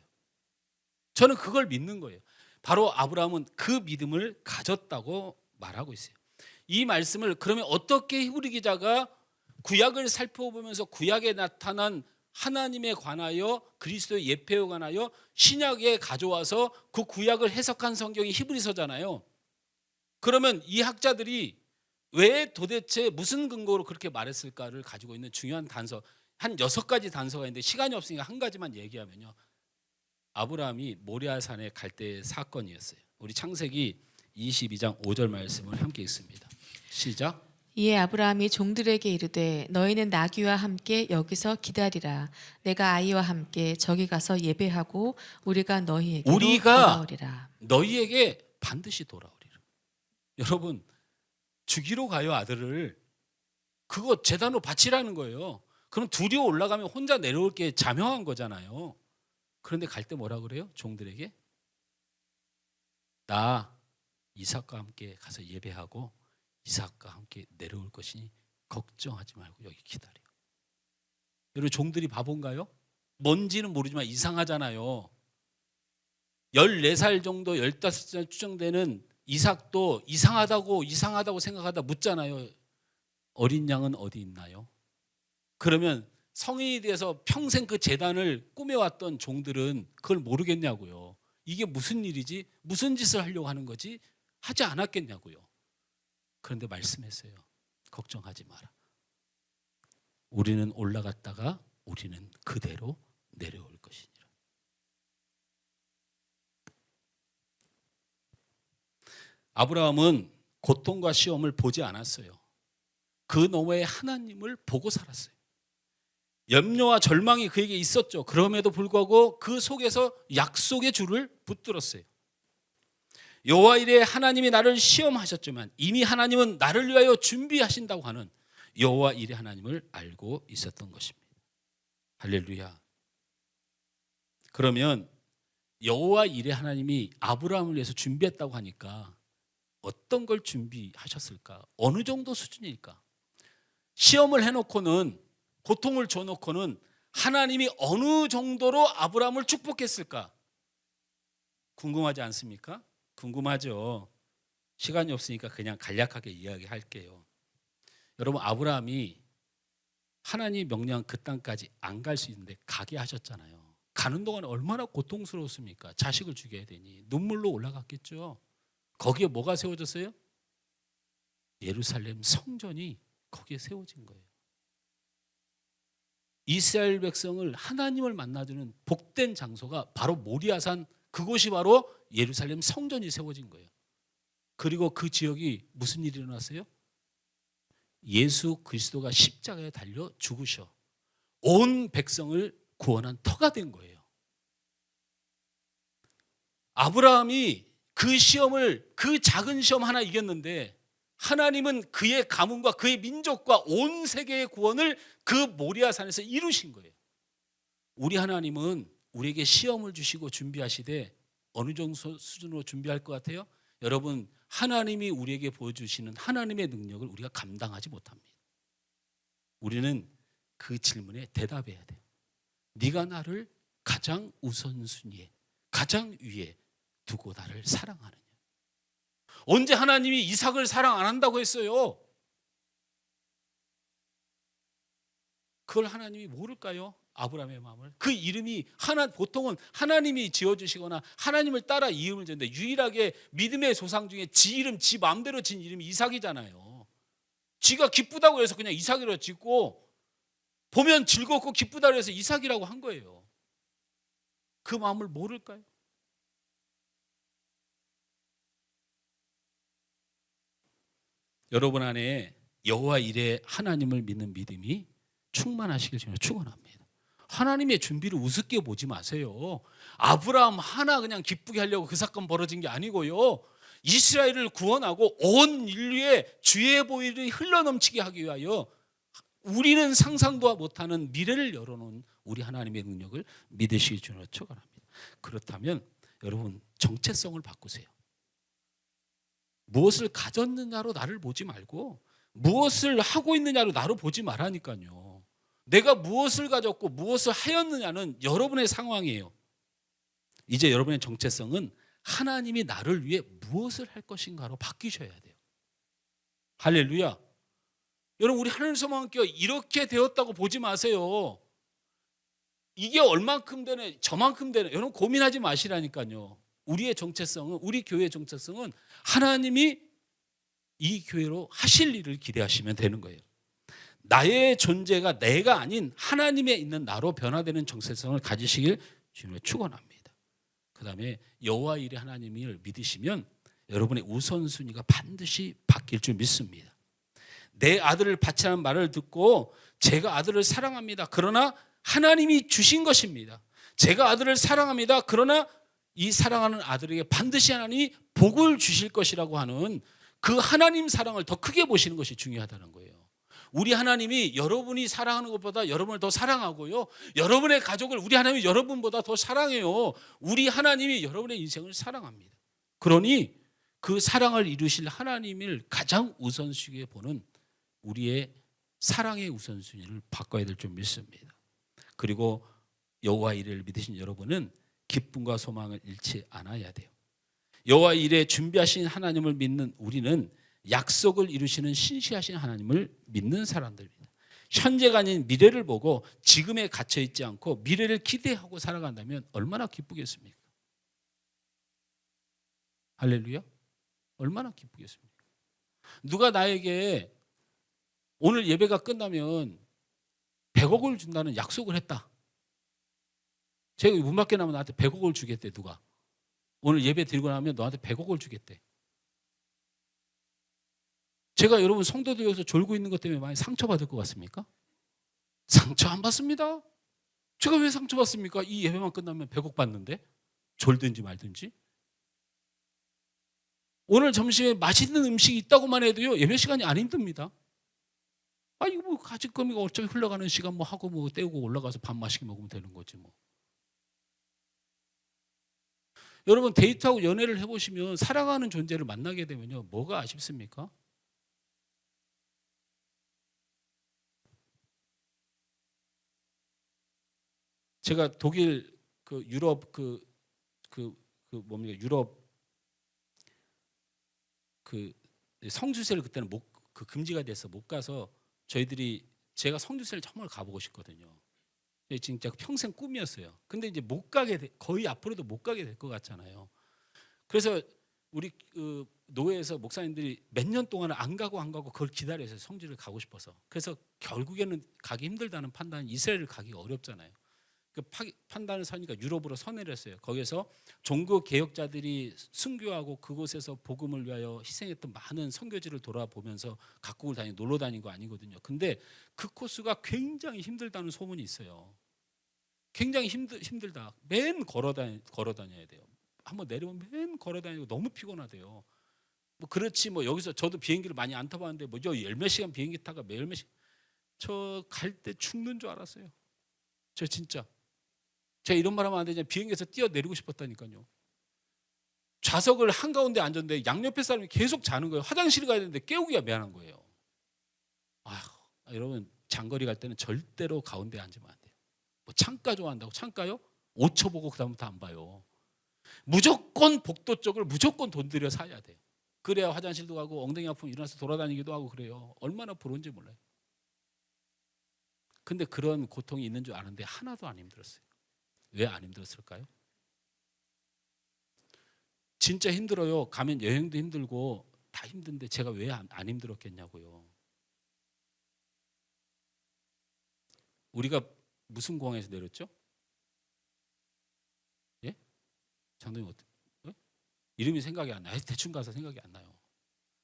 저는 그걸 믿는 거예요. 바로 아브라함은 그 믿음을 가졌다고 말하고 있어요. 이 말씀을 그러면 어떻게 히브리 기자가 구약을 살펴보면서 구약에 나타난 하나님에 관하여, 그리스도의 예표에 관하여 신약에 가져와서 그 구약을 해석한 성경이 히브리서잖아요. 그러면 이 학자들이 왜 도대체 무슨 근거로 그렇게 말했을까를 가지고 있는 중요한 단서, 한 6가지 단서가 있는데 시간이 없으니까 한 가지만 얘기하면요, 아브라함이 모리아산에 갈 때의 사건이었어요. 우리 창세기 22장 5절 말씀을 함께 읽습니다. 시작. 이에 아브라함이 종들에게 이르되 너희는 나귀와 함께 여기서 기다리라. 내가 아이와 함께 저기 가서 예배하고 우리가 너희에게로 돌아오리라. 너희에게 반드시 돌아오리라. 여러분, 죽이러 가요 아들을. 그거 제단으로 바치라는 거예요. 그럼 둘이 올라가면 혼자 내려올 게 자명한 거잖아요. 그런데 갈 때 뭐라 그래요? 종들에게 나 이삭과 함께 가서 예배하고 이삭과 함께 내려올 것이니 걱정하지 말고 여기 기다려. 여러분, 종들이 바본가요? 뭔지는 모르지만 이상하잖아요. 14살 정도 15살 추정되는 이삭도 이상하다고 생각하다 묻잖아요. 어린 양은 어디 있나요? 그러면 성인이 돼서 평생 그 제단을 꾸며왔던 종들은 그걸 모르겠냐고요. 이게 무슨 일이지? 무슨 짓을 하려고 하는 거지? 하지 않았겠냐고요. 그런데 말씀했어요. 걱정하지 마라. 우리는 올라갔다가 우리는 그대로 내려올 것이니라. 아브라함은 고통과 시험을 보지 않았어요. 그 너머에 하나님을 보고 살았어요. 염려와 절망이 그에게 있었죠. 그럼에도 불구하고 그 속에서 약속의 줄을 붙들었어요. 여호와 이레 하나님이 나를 시험하셨지만 이미 하나님은 나를 위하여 준비하신다고 하는 여호와 이레 하나님을 알고 있었던 것입니다. 할렐루야. 그러면 여호와 이레 하나님이 아브라함을 위해서 준비했다고 하니까 어떤 걸 준비하셨을까? 어느 정도 수준일까? 시험을 해놓고는, 고통을 줘놓고는 하나님이 어느 정도로 아브라함을 축복했을까? 궁금하지 않습니까? 궁금하죠. 시간이 없으니까 그냥 간략하게 이야기할게요. 여러분, 아브라함이 하나님이 명령한 그 땅까지 안 갈 수 있는데 가게 하셨잖아요. 가는 동안에 얼마나 고통스러웠습니까? 자식을 죽여야 되니 눈물로 올라갔겠죠. 거기에 뭐가 세워졌어요? 예루살렘 성전이 거기에 세워진 거예요. 이스라엘 백성을 하나님을 만나주는 복된 장소가 바로 모리아산, 그곳이 바로 예루살렘 성전이 세워진 거예요. 그리고 그 지역이 무슨 일이 일어났어요? 예수 그리스도가 십자가에 달려 죽으셔 온 백성을 구원한 터가 된 거예요. 아브라함이 그 시험을, 그 작은 시험 하나 이겼는데 하나님은 그의 가문과 그의 민족과 온 세계의 구원을 그 모리아산에서 이루신 거예요. 우리 하나님은 우리에게 시험을 주시고 준비하시되 어느 정도 수준으로 준비할 것 같아요? 여러분, 하나님이 우리에게 보여주시는 하나님의 능력을 우리가 감당하지 못합니다. 우리는 그 질문에 대답해야 돼요. 네가 나를 가장 우선순위에, 가장 위에 두고 나를 사랑하느냐. 언제 하나님이 이삭을 사랑 안 한다고 했어요? 그걸 하나님이 모를까요? 아브라함의 마음을. 그 이름이 보통은 하나님이 지어주시거나 하나님을 따라 이름을 지는데 유일하게 믿음의 조상 중에 지 이름, 지 마음대로 진 이름이 이삭이잖아요. 지가 기쁘다고 해서 그냥 이삭이라고 짓고 보면 즐겁고 기쁘다고 해서 이삭이라고 한 거예요. 그 마음을 모를까요? 여러분 안에 여호와 이레 하나님을 믿는 믿음이 충만하시길 저는 축원합니다. 하나님의 준비를 우습게 보지 마세요. 아브라함 하나 그냥 기쁘게 하려고 그 사건 벌어진 게 아니고요. 이스라엘을 구원하고 온 인류의 주의 보혈이 흘러넘치게 하기 위하여 우리는 상상도 못하는 미래를 열어놓은 우리 하나님의 능력을 믿으시길 주로 축원합니다. 그렇다면 여러분 정체성을 바꾸세요. 무엇을 가졌느냐로 나를 보지 말고 무엇을 하고 있느냐로 나를 보지 말라니까요. 내가 무엇을 가졌고 무엇을 하였느냐는 여러분의 상황이에요. 이제 여러분의 정체성은 하나님이 나를 위해 무엇을 할 것인가로 바뀌셔야 돼요. 할렐루야. 여러분 우리 하나님 소망교회 이렇게 되었다고 보지 마세요. 이게 얼만큼 되네 저만큼 되네 여러분 고민하지 마시라니까요. 우리의 정체성은 우리 교회의 정체성은 하나님이 이 교회로 하실 일을 기대하시면 되는 거예요. 나의 존재가 내가 아닌 하나님에 있는 나로 변화되는 정체성을 가지시길 주님을 축원합니다. 그다음에 여호와 일의 하나님을 믿으시면 여러분의 우선순위가 반드시 바뀔 줄 믿습니다. 내 아들을 바치라는 말을 듣고 제가 아들을 사랑합니다. 그러나 하나님이 주신 것입니다. 제가 아들을 사랑합니다. 그러나 이 사랑하는 아들에게 반드시 하나님이 복을 주실 것이라고 하는 그 하나님 사랑을 더 크게 보시는 것이 중요하다는 거예요. 우리 하나님이 여러분이 사랑하는 것보다 여러분을 더 사랑하고요. 여러분의 가족을 우리 하나님이 여러분보다 더 사랑해요. 우리 하나님이 여러분의 인생을 사랑합니다. 그러니 그 사랑을 이루실 하나님을 가장 우선순위에 보는 우리의 사랑의 우선순위를 바꿔야 될 줄 믿습니다. 그리고 여호와 이레를 믿으신 여러분은 기쁨과 소망을 잃지 않아야 돼요. 여호와 이레 준비하신 하나님을 믿는 우리는 약속을 이루시는 신실하신 하나님을 믿는 사람들입니다. 현재가 아닌 미래를 보고 지금에 갇혀 있지 않고 미래를 기대하고 살아간다면 얼마나 기쁘겠습니까? 할렐루야. 얼마나 기쁘겠습니까? 누가 나에게 오늘 예배가 끝나면 100억을 준다는 약속을 했다. 제가 문 밖에 나면 나한테 100억을 주겠대. 누가 오늘 예배 드리고 나면 너한테 100억을 주겠대. 제가 여러분 성도들 여기서 졸고 있는 것 때문에 많이 상처받을 것 같습니까? 상처 안 받습니다. 제가 왜 상처받습니까? 이 예배만 끝나면 100억 받는데 졸든지 말든지. 오늘 점심에 맛있는 음식이 있다고만 해도요 예배 시간이 안 힘듭니다. 아 이거 뭐 가질 거미가 어차피 흘러가는 시간 뭐 하고 뭐 때우고 올라가서 밥 맛있게 먹으면 되는 거지 뭐. 여러분 데이트하고 연애를 해보시면 사랑하는 존재를 만나게 되면요 뭐가 아쉽습니까? 제가 독일 그 유럽 뭡니까 유럽 그 성주세를 그때는 금지가 돼서 못 가서 제가 성주세를 정말 가보고 싶거든요. 진짜 평생 꿈이었어요. 근데 이제 못 가게 거의 앞으로도 못 가게 될 것 같잖아요. 그래서 우리 노회에서 목사님들이 몇 년 동안 안 가고 그걸 기다려서 성주를 가고 싶어서 그래서 결국에는 가기 힘들다는 판단은 이스라엘을 가기가 어렵잖아요. 그 판단을 서니까 유럽으로 서내렸어요. 거기서 종교 개혁자들이 순교하고 그곳에서 복음을 위하여 희생했던 많은 선교지를 돌아보면서 각국을 놀러 다닌 거 아니거든요. 근데 그 코스가 굉장히 힘들다는 소문이 있어요. 굉장히 힘들다. 맨 걸어 다녀야 돼요. 한번 내려오면 맨 걸어 다니고 너무 피곤하대요. 뭐 그렇지 뭐 여기서 저도 비행기를 많이 안 타봤는데 뭐 열몇 시간 비행기 타가 매일 몇 시간 저 갈 때 죽는 줄 알았어요. 저 진짜. 제가 이런 말 하면 안 되지만 비행기에서 뛰어내리고 싶었다니까요. 좌석을 한가운데 앉았는데 양옆에 사람이 계속 자는 거예요. 화장실 가야 되는데 깨우기가 미안한 거예요. 여러분 장거리 갈 때는 절대로 가운데 앉으면 안 돼요. 뭐 창가 좋아한다고 창가요? 5초 보고 그다음부터 안 봐요. 무조건 복도 쪽을 무조건 돈 들여 사야 돼요. 그래야 화장실도 가고 엉덩이 아프면 일어나서 돌아다니기도 하고 그래요. 얼마나 부러운지 몰라요. 근데 그런 고통이 있는 줄 아는데 하나도 안 힘들었어요. 왜 안 힘들었을까요? 진짜 힘들어요. 가면 여행도 힘들고 다 힘든데 제가 왜 안 힘들었겠냐고요. 우리가 무슨 공항에서 내렸죠? 예? 장동님 이름이 생각이 안 나요. 대충 가서 생각이 안 나요.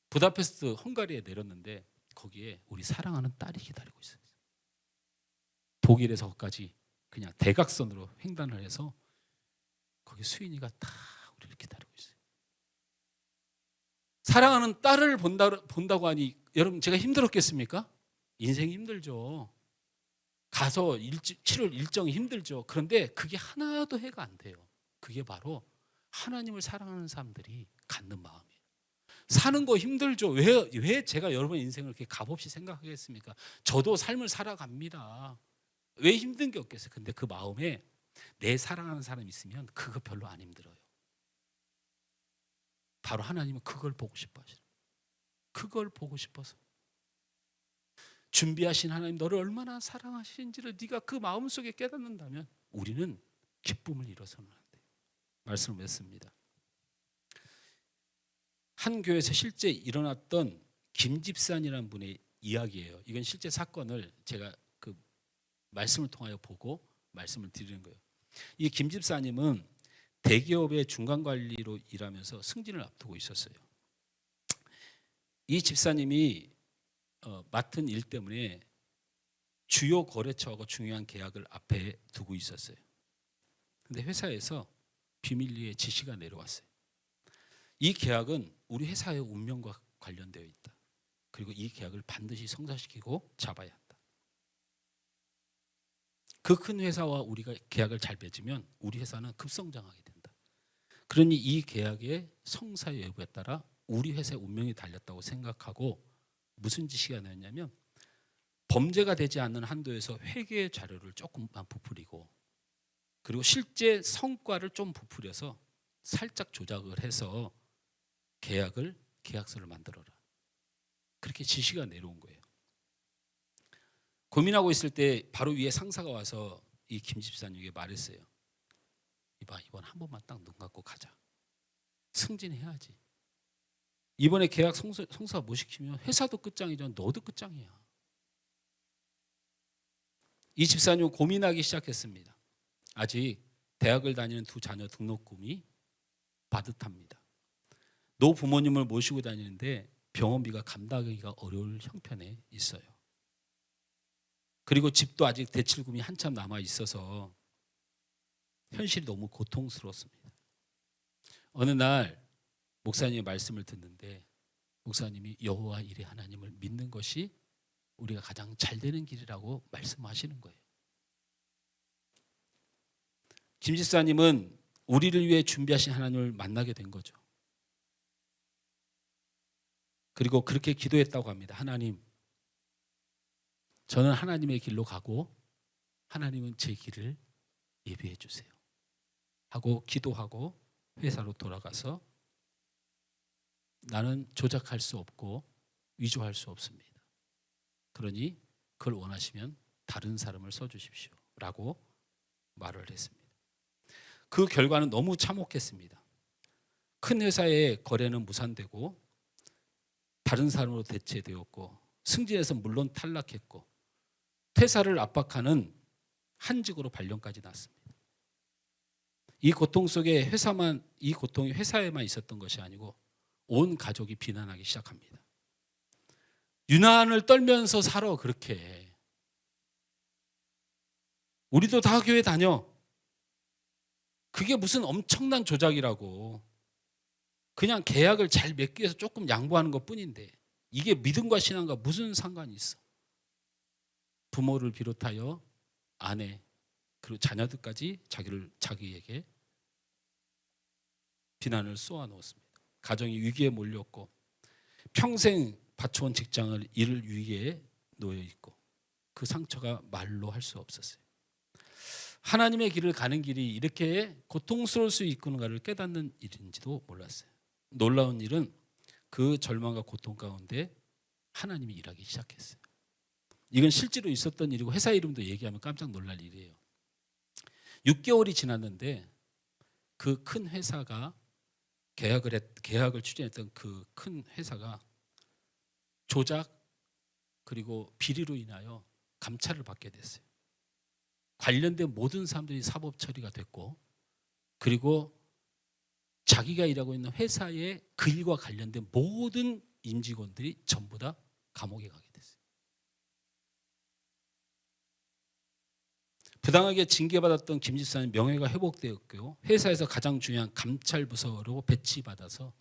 부다페스트 헝가리에 내렸는데 거기에 우리 사랑하는 딸이 기다리고 있어요. 독일에서 거기까지 그냥 대각선으로 횡단을 해서 거기 수인이가 다 우리를 기다리고 있어요. 사랑하는 딸을 본다고 하니 여러분 제가 힘들었겠습니까? 인생이 힘들죠. 가서 치를 일정이 힘들죠. 그런데 그게 하나도 해가 안 돼요. 그게 바로 하나님을 사랑하는 사람들이 갖는 마음이에요. 사는 거 힘들죠. 왜 제가 여러분의 인생을 그렇게 값없이 생각하겠습니까? 저도 삶을 살아갑니다. 왜 힘든 게 없겠어요? 근데 그 마음에 내 사랑하는 사람이 있으면 그거 별로 안 힘들어요. 바로 하나님은 그걸 보고 싶어 하시는 거예요. 그걸 보고 싶어서. 준비하신 하나님 너를 얼마나 사랑하시는지를 네가 그 마음속에 깨닫는다면 우리는 기쁨을 잃어서는 안 돼요. 말씀을 맺습니다. 한 교회에서 실제 일어났던 김집산이라는 분의 이야기예요. 이건 실제 사건을 제가 그 말씀을 통하여 보고 말씀을 드리는 거예요. 이 김집사님은 대기업의 중간관리로 일하면서 승진을 앞두고 있었어요. 이 집사님이 맡은 일 때문에 주요 거래처하고 중요한 계약을 앞에 두고 있었어요. 근데 회사에서 비밀리에 지시가 내려왔어요. 이 계약은 우리 회사의 운명과 관련되어 있다. 그리고 이 계약을 반드시 성사시키고 잡아야 한다. 그 큰 회사와 우리가 계약을 잘 맺으면 우리 회사는 급성장하게 된다. 그러니 이 계약의 성사 여부에 따라 우리 회사의 운명이 달렸다고 생각하고 무슨 지시가 나왔냐면 범죄가 되지 않는 한도에서 회계 자료를 조금만 부풀리고 그리고 실제 성과를 좀 부풀려서 살짝 조작을 해서 계약서를 만들어라. 그렇게 지시가 내려온 거예요. 고민하고 있을 때 바로 위에 상사가 와서 이 김 집사님에게 말했어요. 이번 한 번만 딱 눈 감고 가자. 승진해야지. 이번에 계약 성사 못 시키면 회사도 끝장이죠. 너도 끝장이야. 이 집사님은 고민하기 시작했습니다. 아직 대학을 다니는 두 자녀 등록금이 빠듯합니다. 노부모님을 모시고 다니는데 병원비가 감당하기가 어려울 형편에 있어요. 그리고 집도 아직 대출금이 한참 남아 있어서 현실이 너무 고통스럽습니다. 어느 날 목사님의 말씀을 듣는데 목사님이 여호와 이레 하나님을 믿는 것이 우리가 가장 잘 되는 길이라고 말씀하시는 거예요. 김 집사님은 우리를 위해 준비하신 하나님을 만나게 된 거죠. 그리고 그렇게 기도했다고 합니다. 하나님, 저는 하나님의 길로 가고 하나님은 제 길을 예비해 주세요. 하고 기도하고 회사로 돌아가서 나는 조작할 수 없고 위조할 수 없습니다. 그러니 그걸 원하시면 다른 사람을 써주십시오. 라고 말을 했습니다. 그 결과는 너무 참혹했습니다. 큰 회사의 거래는 무산되고 다른 사람으로 대체되었고 승진에서 물론 탈락했고 퇴사를 압박하는 한직으로 발령까지 났습니다. 이 고통 속에 이 고통이 회사에만 있었던 것이 아니고 온 가족이 비난하기 시작합니다. 유난을 떨면서 살아 그렇게. 우리도 다 교회 다녀. 그게 무슨 엄청난 조작이라고. 그냥 계약을 잘 맺기 위해서 조금 양보하는 것뿐인데 이게 믿음과 신앙과 무슨 상관이 있어. 부모를 비롯하여 아내 그리고 자녀들까지 자기에게 비난을 쏘아 놓았습니다. 가정이 위기에 몰렸고 평생 바쳐온 직장을 이를 위기에 놓여 있고 그 상처가 말로 할 수 없었어요. 하나님의 길을 가는 길이 이렇게 고통스러울 수 있구나를 깨닫는 일인지도 몰랐어요. 놀라운 일은 그 절망과 고통 가운데 하나님이 일하기 시작했어요. 이건 실제로 있었던 일이고 회사 이름도 얘기하면 깜짝 놀랄 일이에요. 6개월이 지났는데 그 큰 회사가 계약을 추진했던 그 큰 회사가 조작 그리고 비리로 인하여 감찰을 받게 됐어요. 관련된 모든 사람들이 사법 처리가 됐고 그리고 자기가 일하고 있는 회사의 그 일과 관련된 모든 임직원들이 전부 다 감옥에 가게 됐어요. 부당하게 징계받았던 김 집사님 명예가 회복되었고요. 회사에서 가장 중요한 감찰 부서로 배치받아서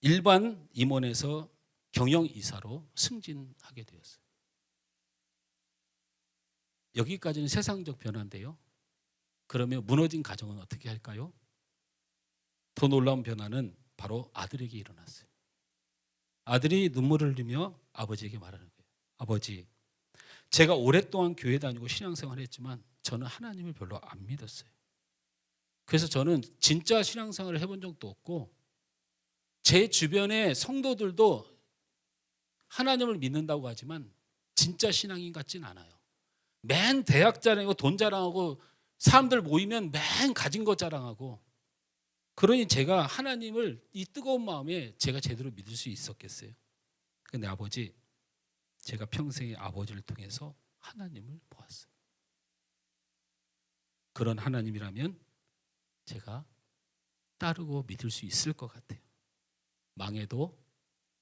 일반 임원에서 경영이사로 승진하게 되었어요. 여기까지는 세상적 변화인데요. 그러면 무너진 가정은 어떻게 할까요? 더 놀라운 변화는 바로 아들에게 일어났어요. 아들이 눈물을 흘리며 아버지에게 말하는 거예요. 아버지, 제가 오랫동안 교회 다니고 신앙생활을 했지만 저는 하나님을 별로 안 믿었어요. 그래서 저는 진짜 신앙생활을 해본 적도 없고 제 주변의 성도들도 하나님을 믿는다고 하지만 진짜 신앙인 같진 않아요. 맨 대학 자랑하고 돈 자랑하고 사람들 모이면 맨 가진 것 자랑하고 그러니 제가 하나님을 이 뜨거운 마음에 제가 제대로 믿을 수 있었겠어요. 근데 아버지, 제가 평생에 아버지를 통해서 하나님을 보았어요. 그런 하나님이라면 제가 따르고 믿을 수 있을 것 같아요. 망해도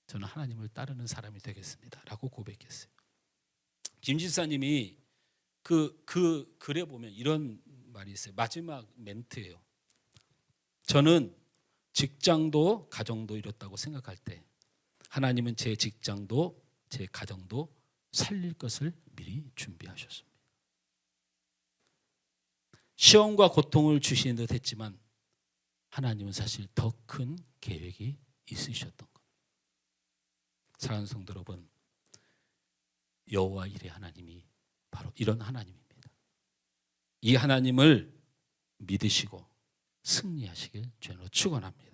저는 하나님을 따르는 사람이 되겠습니다. 라고 고백했어요. 김 집사님이 그 글에 보면 이런 말이 있어요. 마지막 멘트예요. 저는 직장도 가정도 이뤘다고 생각할 때 하나님은 제 직장도 제 가정도 살릴 것을 미리 준비하셨습니다. 시험과 고통을 주시는 듯 했지만 하나님은 사실 더 큰 계획이 있으셨던 것. 사랑하는 성도 여러분, 여호와 일의 하나님이 바로 이런 하나님입니다. 이 하나님을 믿으시고 승리하시길 주님으로 축원합니다.